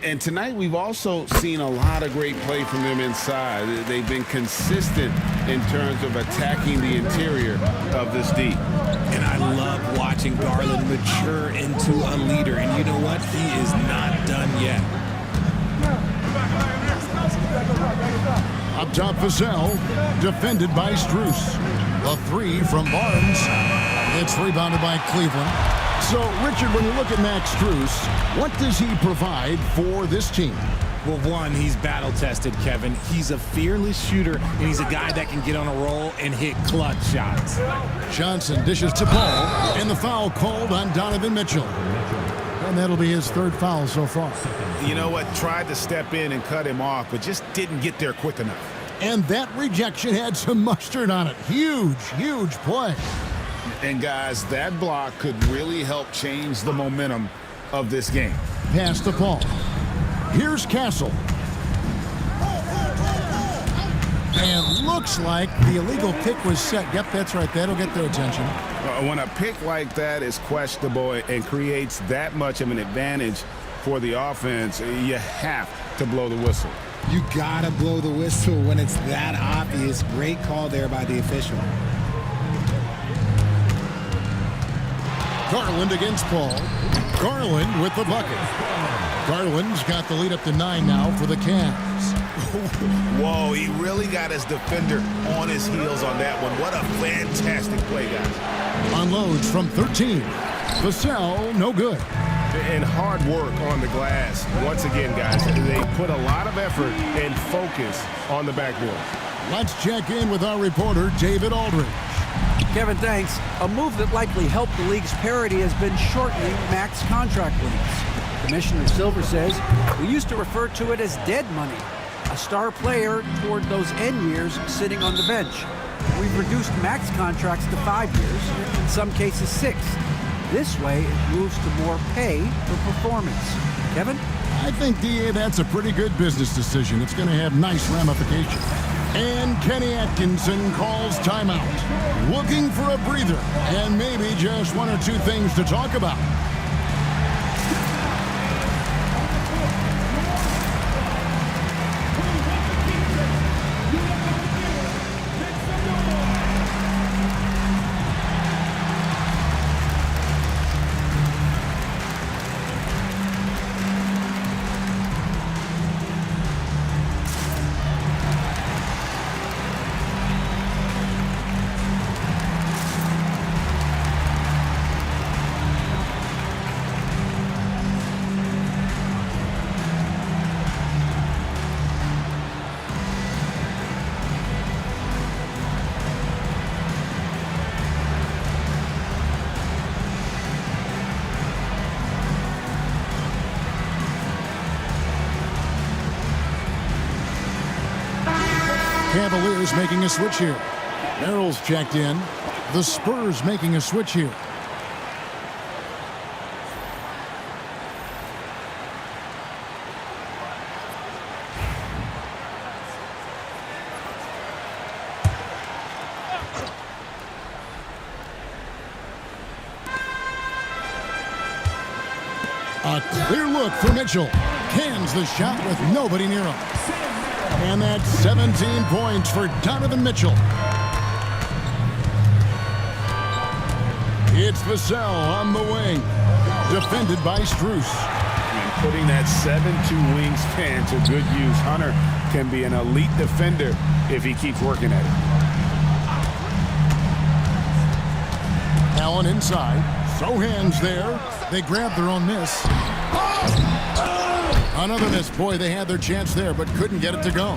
And tonight we've also seen a lot of great play from them inside. They've been consistent in terms of attacking the interior of this D. And I love watching Garland mature into a leader. And you know what? He is not done yet. Up top, Vassell, defended by Strus. A 3 from Barnes. It's rebounded by Cleveland. So, Richard, when you look at Max Strus, what does he provide for this team? Well, one, he's battle-tested, Kevin. He's a fearless shooter, and he's a guy that can get on a roll and hit clutch shots. Johnson dishes to Paul, and the foul called on Donovan Mitchell. And that'll be his 3rd foul so far. You know what? Tried to step in and cut him off, but just didn't get there quick enough. And that rejection had some mustard on it. Huge, huge play. And guys, that block could really help change the momentum of this game. Pass the ball. Here's Castle. And looks like the illegal pick was set. Yep, that's right. That'll get their attention. When a pick like that is questionable and creates that much of an advantage for the offense, you have to blow the whistle. You gotta blow the whistle when it's that obvious. Great call there by the official. Garland against Paul. Garland with the bucket. Garland's got the lead up to 9 now for the Cavs. Whoa, he really got his defender on his heels on that one. What a fantastic play, guys. Unloads from 13. Vassell, no good. And hard work on the glass. Once again, guys, they put a lot of effort and focus on the backboard. Let's check in with our reporter, David Aldridge. Kevin, thanks. A move that likely helped the league's parity has been shortening max contract leagues. Commissioner Silver says we used to refer to it as dead money, a star player toward those end years sitting on the bench. We've reduced max contracts to 5 years, in some cases 6. This way, it moves to more pay for performance. Kevin? I think, DA, that's a pretty good business decision. It's going to have nice ramifications. And Kenny Atkinson calls timeout. Looking for a breather and maybe just 1 or 2 things to talk about. Cavaliers making a switch here. Merrill's checked in. The Spurs making a switch here. A clear look for Mitchell. Cans the shot with nobody near him. And that's 17 points for Donovan Mitchell. It's Vassell on the wing. Defended by Strus. And putting that 7-2 wingspan to good use. Hunter can be an elite defender if he keeps working at it. Allen inside. Sohan's there. They grab their own miss. Another miss. Boy, they had their chance there, but couldn't get it to go.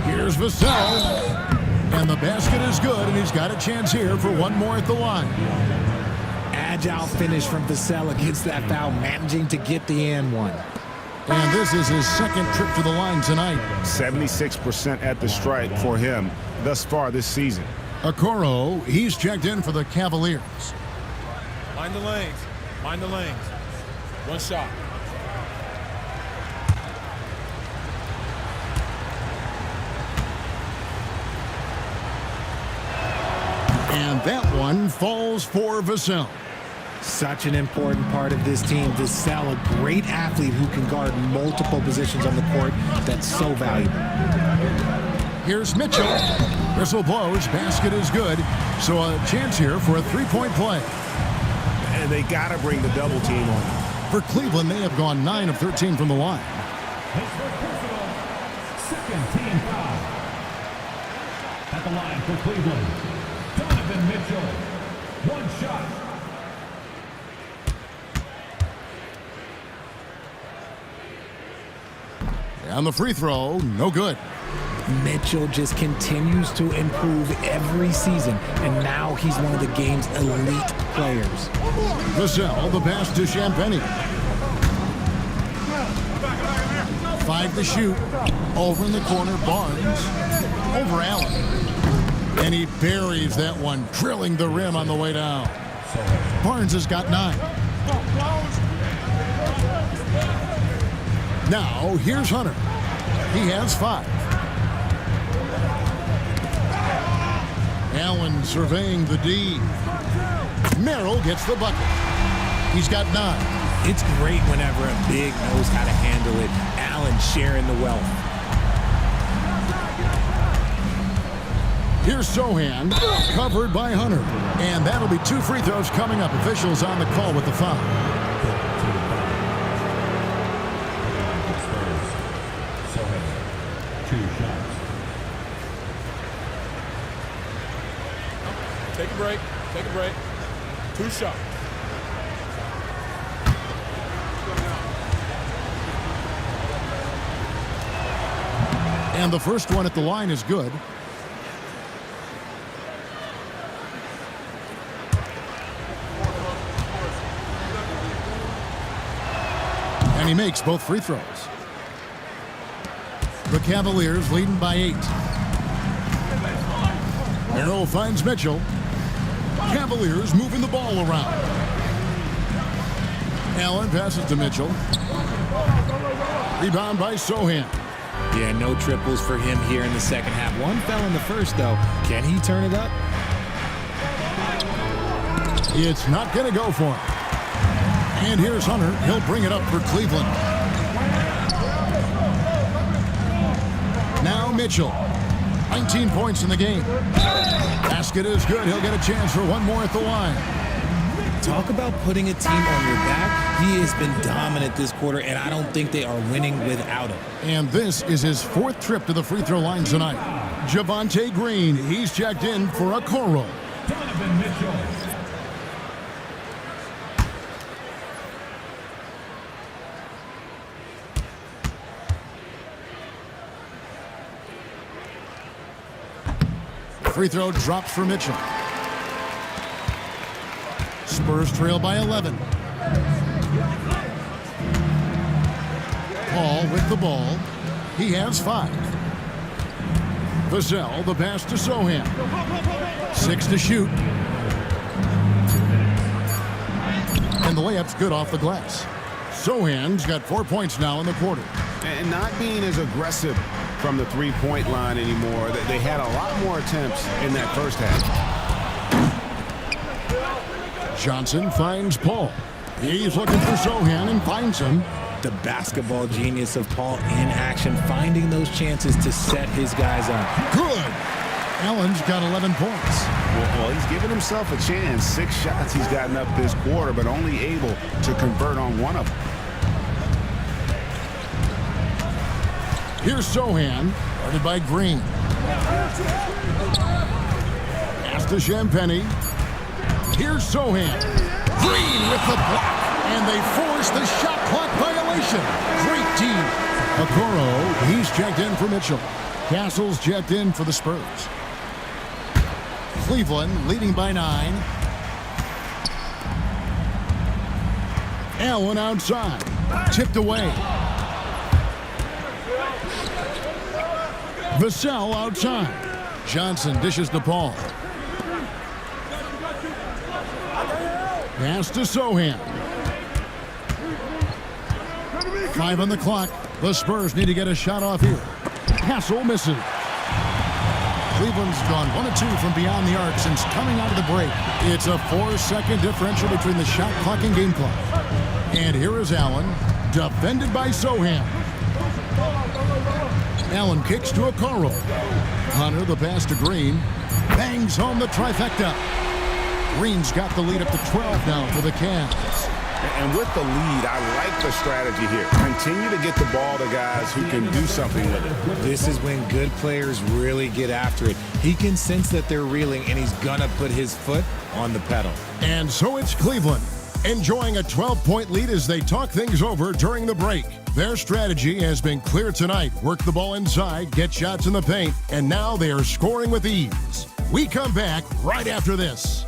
Here's Vassell. And the basket is good, and he's got a chance here for one more at the line. Agile finish from Vassell against that foul, managing to get the and one. And this is his second trip to the line tonight. 76% at the stripe for him thus far this season. Okoro, he's checked in for the Cavaliers. Mind the lanes. Mind the lanes. One shot. And that one falls for Vassell. Such an important part of this team. Vassell, a great athlete who can guard multiple positions on the court. That's so valuable. Here's Mitchell. Whistle blows. Basket is good. So a chance here for a three-point play. And they got to bring the double team on. For Cleveland, they have gone 9 of 13 from the line. Second team foul. At the line for Cleveland, Donovan Mitchell. One shot. And the free throw, no good. Mitchell just continues to improve every season, and now he's one of the game's elite players. Vassell, the pass to Champagny. 5 to shoot. Over in the corner, Barnes. Over Allen. And he buries that one, drilling the rim on the way down. Barnes has got 9. Now, here's Hunter. He has 5. Allen surveying the D. Merrill gets the bucket. He's got 9. It's great whenever a big knows how to handle it. Allen sharing the wealth. Here's Sohan, covered by Hunter. And that'll be 2 free throws coming up. Officials on the call with the foul. Take a break. Take a break. 2 shots. And the first one at the line is good. And he makes both free throws. The Cavaliers leading by 8. Merrill finds Mitchell. Cavaliers moving the ball around. Allen passes to Mitchell. Rebound by Sohan. Yeah, no triples for him here in the second half. One fell in the first, though. Can he turn it up? It's not going to go for him. And here's Hunter. He'll bring it up for Cleveland. Now Mitchell. 19 points in the game. Basket is good. He'll get a chance for one more at the line. Talk about putting a team on your back. He has been dominant this quarter, and I don't think they are winning without him. And this is his 4th trip to the free throw line tonight. Javonte Green, he's checked in for a Okoro. Donovan Mitchell. Free throw drops for Mitchell. Spurs trail by 11. Paul with the ball. He has 5. Vassell, the pass to Sohan. 6 to shoot. And the layup's good off the glass. Sohan's got 4 points now in the quarter. And not being as aggressive from the three-point line anymore. They had a lot more attempts in that first half. Johnson finds Paul. He's looking for Sohan and finds him. The basketball genius of Paul in action, finding those chances to set his guys up. Good. Allen's got 11 points. Well, he's given himself a chance. 6 shots he's gotten up this quarter, but only able to convert on one of them. Here's Sohan, guarded by Green. Pass to Champagny. Here's Sohan. Green with the block. And they force the shot clock violation. Great D. Okoro, he's checked in for Mitchell. Castle's checked in for the Spurs. Cleveland leading by 9. Allen outside. Tipped away. Vassell outside. Johnson dishes to Paul. Pass to Sohan. 5 on the clock. The Spurs need to get a shot off here. Castle misses. Cleveland's gone 1 of 2 from beyond the arc since coming out of the break. It's a 4-second differential between the shot clock and game clock. And here is Allen, defended by Sohan. Allen kicks to Okoro. Hunter, the pass to Green. Bangs home the trifecta. Green's got the lead up to 12 now for the Cavs. And with the lead, I like the strategy here. Continue to get the ball to guys who can do something with it. This is when good players really get after it. He can sense that they're reeling, and he's going to put his foot on the pedal. And so it's Cleveland, enjoying a 12-point lead as they talk things over during the break. Their strategy has been clear tonight. Work the ball inside, get shots in the paint, and now they are scoring with ease. We come back right after this.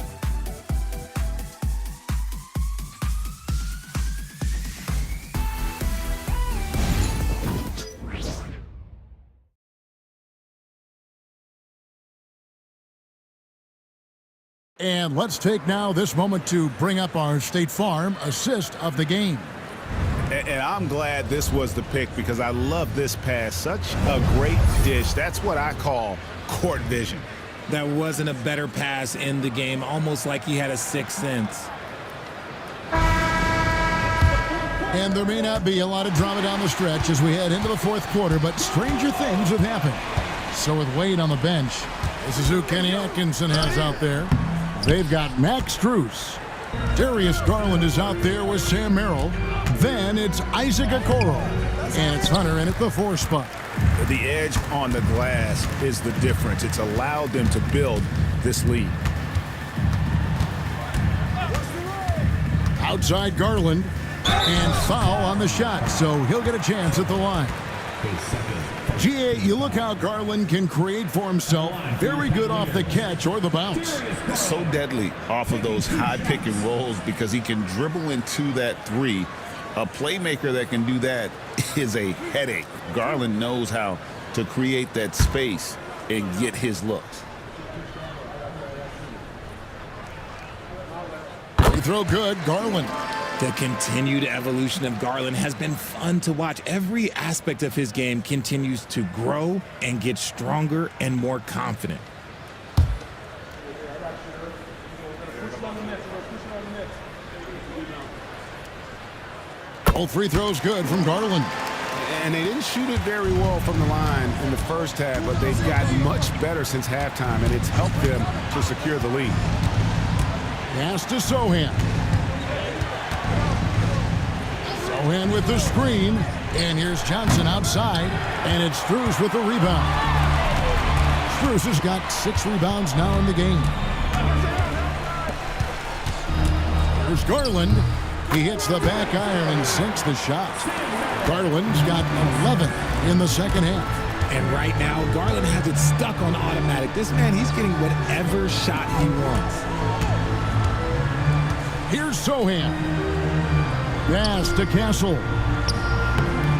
And let's take now this moment to bring up our State Farm assist of the game. And I'm glad this was the pick because I love this pass. Such a great dish. That's what I call court vision. That wasn't a better pass in the game, almost like he had a sixth sense. And there may not be a lot of drama down the stretch as we head into the fourth quarter, but stranger things have happened. So with Wade on the bench, this is who Kenny Atkinson has out there. They've got Max Strus. Darius Garland is out there with Sam Merrill. Then it's Isaac Okoro. And it's Hunter in at the 4 spot. The edge on the glass is the difference. It's allowed them to build this lead. Outside Garland. And foul on the shot, so he'll get a chance at the line. GA, you look how Garland can create for himself. Very good off the catch or the bounce. So deadly off of those high pick and rolls because he can dribble into that 3. A playmaker that can do that is a headache. Garland knows how to create that space and get his looks. Free throw good, Garland. The continued evolution of Garland has been fun to watch. Every aspect of his game continues to grow and get stronger and more confident. Both free throws good from Garland. And they didn't shoot it very well from the line in the first half, but they've gotten much better since halftime, and it's helped them to secure the lead. Pass to Sohan. Sohan with the screen. And here's Johnson outside. And it's Strus with the rebound. Strus has got 6 rebounds now in the game. Here's Garland. He hits the back iron and sinks the shot. Garland's got 11 in the second half. And right now, Garland has it stuck on automatic. This man, he's getting whatever shot he wants. Here's Sohan. Pass to Castle.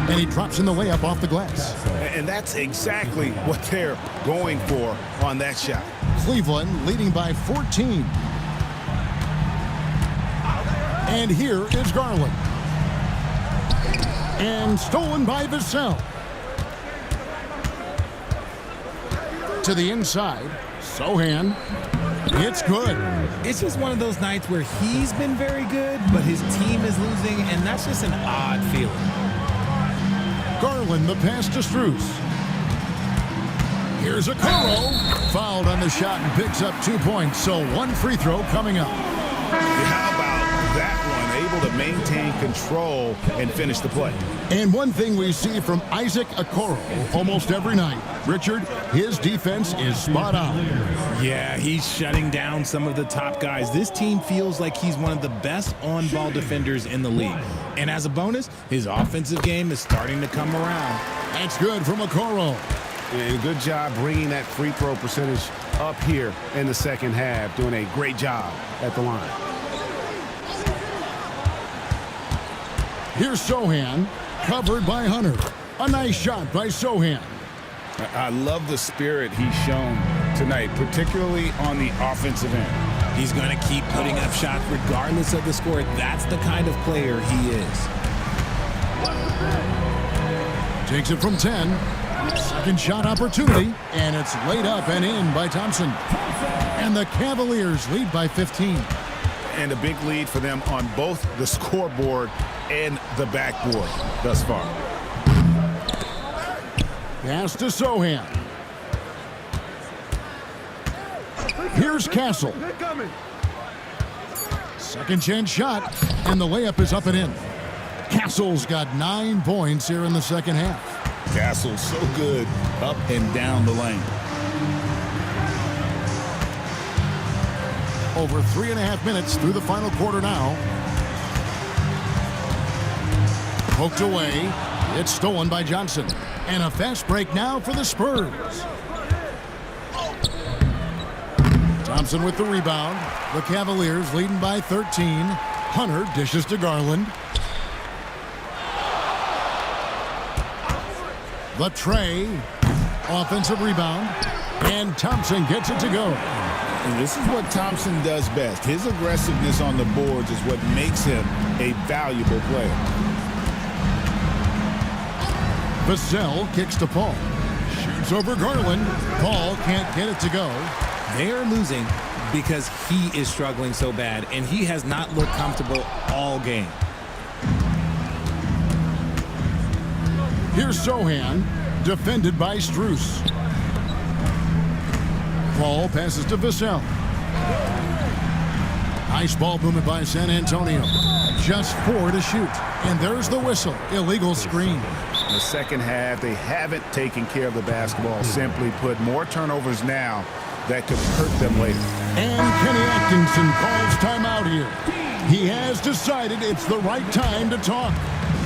And he drops in the layup off the glass. And that's exactly what they're going for on that shot. Cleveland leading by 14. And here is Garland. And stolen by Vassell. To the inside. Sohan. It's good. It's just one of those nights where he's been very good, but his team is losing, and that's just an odd feeling. Garland, the pass to Strus. Here's Okoro. Fouled on the shot and picks up 2 points, so 1 free throw coming up. How about that one? Able to maintain control and finish the play. And one thing we see from Isaac Okoro almost every night, Richard, his defense is spot on. Yeah, he's shutting down some of the top guys. This team feels like he's one of the best on-ball defenders in the league. And as a bonus, his offensive game is starting to come around. That's good from Okoro. And good job bringing that free throw percentage up here in the second half, doing a great job at the line. Here's Sohan, covered by Hunter. A nice shot by Sohan. I love the spirit he's shown tonight, particularly on the offensive end. He's going to keep putting up shots regardless of the score. That's the kind of player he is. Takes it from 10. Second shot opportunity, and it's laid up and in by Thompson. And the Cavaliers lead by 15. And a big lead for them on both the scoreboard and the backboard thus far. Pass to Sohan. Here's Castle. Second chance shot, and the layup is up and in. Castle's got 9 points here in the second half. Castle's so good up and down the lane. Over 3.5 minutes through the final quarter now. Poked away. It's stolen by Johnson. And a fast break now for the Spurs. Thompson with the rebound. The Cavaliers leading by 13. Hunter dishes to Garland. The tray. Offensive rebound. And Thompson gets it to go. And this is what Thompson does best. His aggressiveness on the boards is what makes him a valuable player. Vassell kicks to Paul. Shoots over Garland. Paul can't get it to go. They're losing because he is struggling so bad, and he has not looked comfortable all game. Here's Sohan, defended by Strus. Paul passes to Vassell. Nice ball movement by San Antonio. Just 4 to shoot. And there's the whistle. Illegal screen. In the second half, they haven't taken care of the basketball. Simply put, more turnovers now that could hurt them later. And Kenny Atkinson calls timeout here. He has decided it's the right time to talk.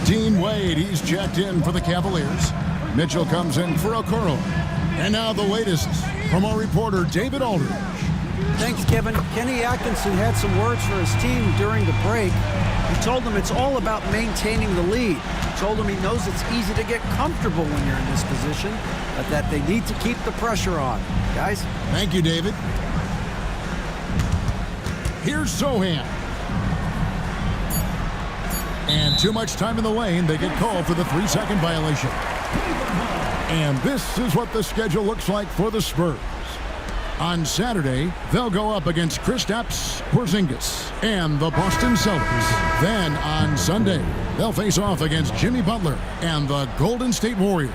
Dean Wade, he's checked in for the Cavaliers. Mitchell comes in for Okoro. And now the latest from our reporter, David Aldridge. Thanks, Kevin. Kenny Atkinson had some words for his team during the break. He told them it's all about maintaining the lead. He told them he knows it's easy to get comfortable when you're in this position, but that they need to keep the pressure on. Guys? Thank you, David. Here's Sohan. And too much time in the lane. They get called for the 3-second violation. And this is what the schedule looks like for the Spurs. On Saturday, they'll go up against Kristaps Porzingis and the Boston Celtics. Then on Sunday, they'll face off against Jimmy Butler and the Golden State Warriors.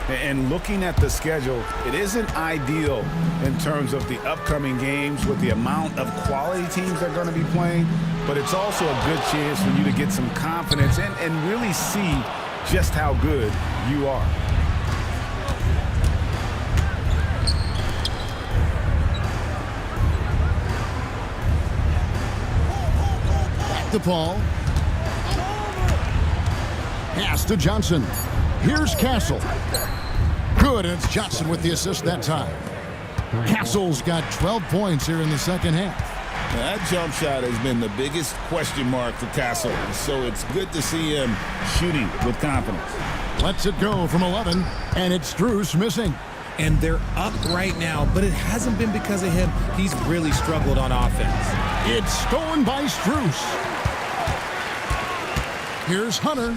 And looking at the schedule, it isn't ideal in terms of the upcoming games with the amount of quality teams they're going to be playing, but it's also a good chance for you to get some confidence and really see just how good you are. To Paul. Pass to Johnson. Here's Castle. Good, and it's Johnson with the assist that time. Castle's got 12 points here in the second half. Now, that jump shot has been the biggest question mark for Castle, so it's good to see him shooting with confidence. Lets it go from 11, and it's Strus missing. And they're up right now, but it hasn't been because of him. He's really struggled on offense. It's stolen by Strus. Here's Hunter.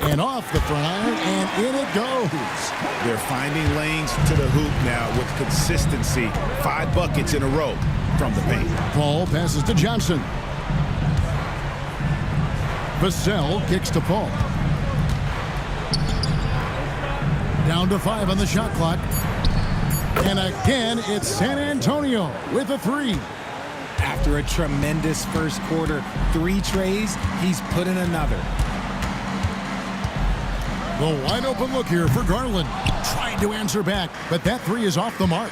And off the front iron, and in it goes. They're finding lanes to the hoop now with consistency. 5 buckets in a row from the paint. Paul passes to Johnson. Vassell kicks to Paul. Down to 5 on the shot clock. And again, it's San Antonio with a 3. After a tremendous first quarter, 3 trays, he's put in another. The wide open look here for Garland. Trying to answer back, but that 3 is off the mark.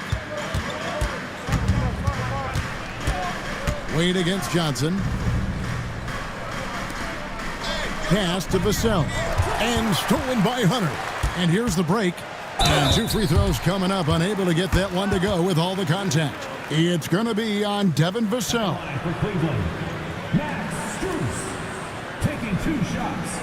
Wade against Johnson. Pass to Vassell. And stolen by Hunter. And here's the break. And 2 free throws coming up. Unable to get that one to go with all the contact. It's going to be on Devin Vassell. For Cleveland, Max Strus taking 2 shots.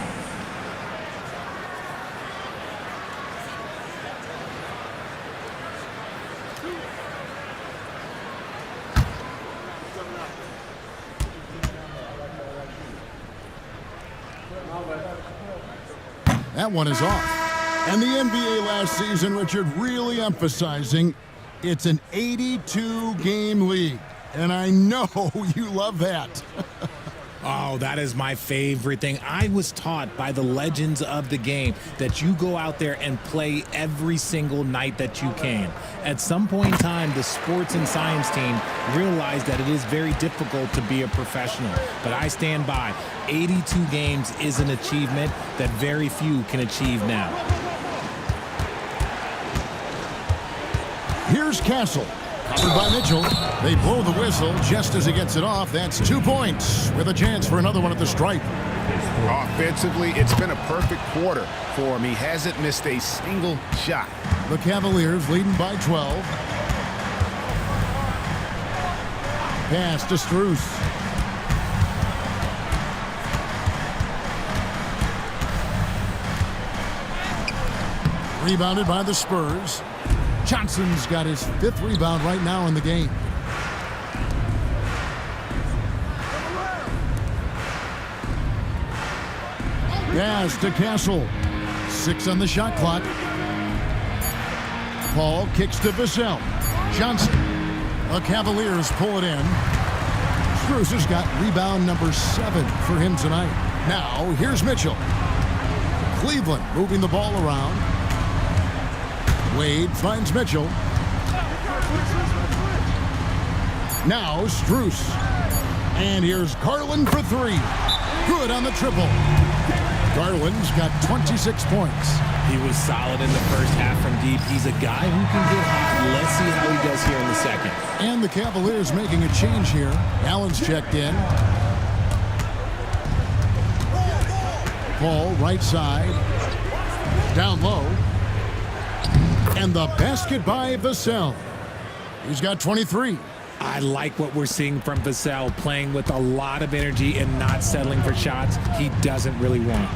That one is off. And the NBA last season, Richard, really emphasizing it's an 82-game league. And I know you love that. Oh, that is my favorite thing. I was taught by the legends of the game that you go out there and play every single night that you can. At some point in time, the sports and science team realized that it is very difficult to be a professional. But I stand by. 82 games is an achievement that very few can achieve now. Here's Castle. Covered by Mitchell. They blow the whistle just as he gets it off. That's 2 points with a chance for another one at the stripe. Offensively, it's been a perfect quarter for him. He hasn't missed a single shot. The Cavaliers leading by 12. Pass to Strus. Rebounded by the Spurs. Johnson's got his 5th rebound right now in the game. Pass to Castle. 6 on the shot clock. Paul kicks to Vassell. Johnson. The Cavaliers pull it in. Spurs has got rebound number 7 for him tonight. Now, here's Mitchell. Cleveland moving the ball around. Wade finds Mitchell. Now, Strus. And here's Garland for 3. Good on the triple. Garland's got 26 points. He was solid in the first half from deep. He's a guy who can get hot. Let's see how he does here in the second. And the Cavaliers making a change here. Allen's checked in. Paul, right side. Down low. And the basket by Vassell. He's got 23. I like what we're seeing from Vassell, playing with a lot of energy and not settling for shots he doesn't really want.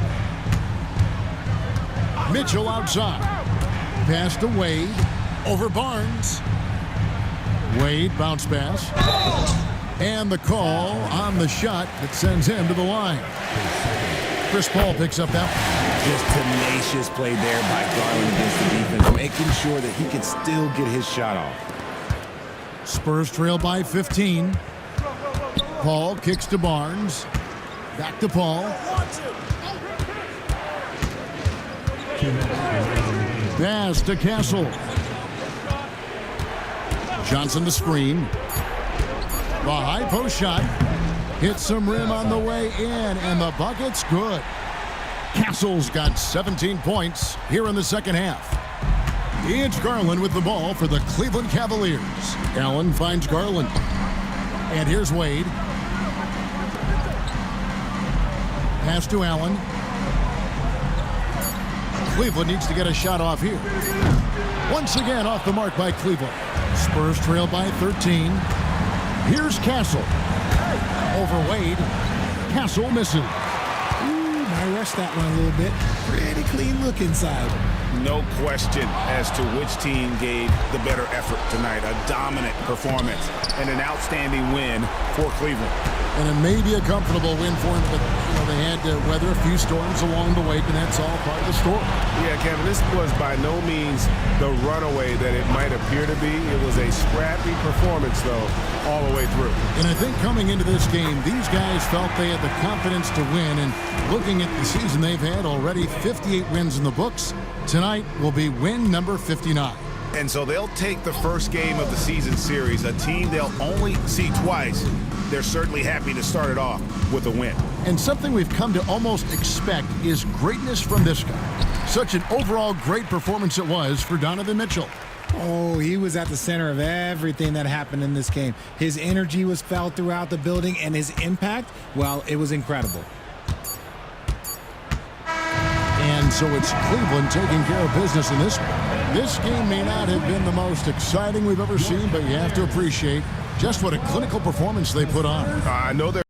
Mitchell outside. Pass to Wade. Over Barnes. Wade bounce pass. And the call on the shot that sends him to the line. Chris Paul picks up that. Just tenacious play there by Garland against the defense, making sure that he can still get his shot off. Spurs trail by 15. Paul kicks to Barnes. Back to Paul. Pass to Castle. Johnson the screen. The high post shot. Hits some rim on the way in, and the bucket's good. Castle's got 17 points here in the second half. It's Garland with the ball for the Cleveland Cavaliers. Allen finds Garland. And here's Wade. Pass to Allen. Cleveland needs to get a shot off here. Once again off the mark by Cleveland. Spurs trail by 13. Here's Castle. Over Wade. Castle misses. I rushed that one a little bit. Pretty clean look inside. No question as to which team gave the better effort tonight. A dominant performance and an outstanding win for Cleveland. And it may be a comfortable win for them, but they had to weather a few storms along the way, and that's all part of the story. Yeah, Kevin, this was by no means the runaway that it might appear to be. It was a scrappy performance, though, all the way through. And I think coming into this game, these guys felt they had the confidence to win. And looking at the season they've had, already 58 wins in the books. Tonight will be win number 59. And so they'll take the first game of the season series, a team they'll only see twice. They're certainly happy to start it off with a win. And something we've come to almost expect is greatness from this guy. Such an overall great performance it was for Donovan Mitchell. Oh, he was at the center of everything that happened in this game. His energy was felt throughout the building, and his impact, well, it was incredible. And so it's Cleveland taking care of business in this one. This game may not have been the most exciting we've ever seen, but you have to appreciate just what a clinical performance they put on. I know they're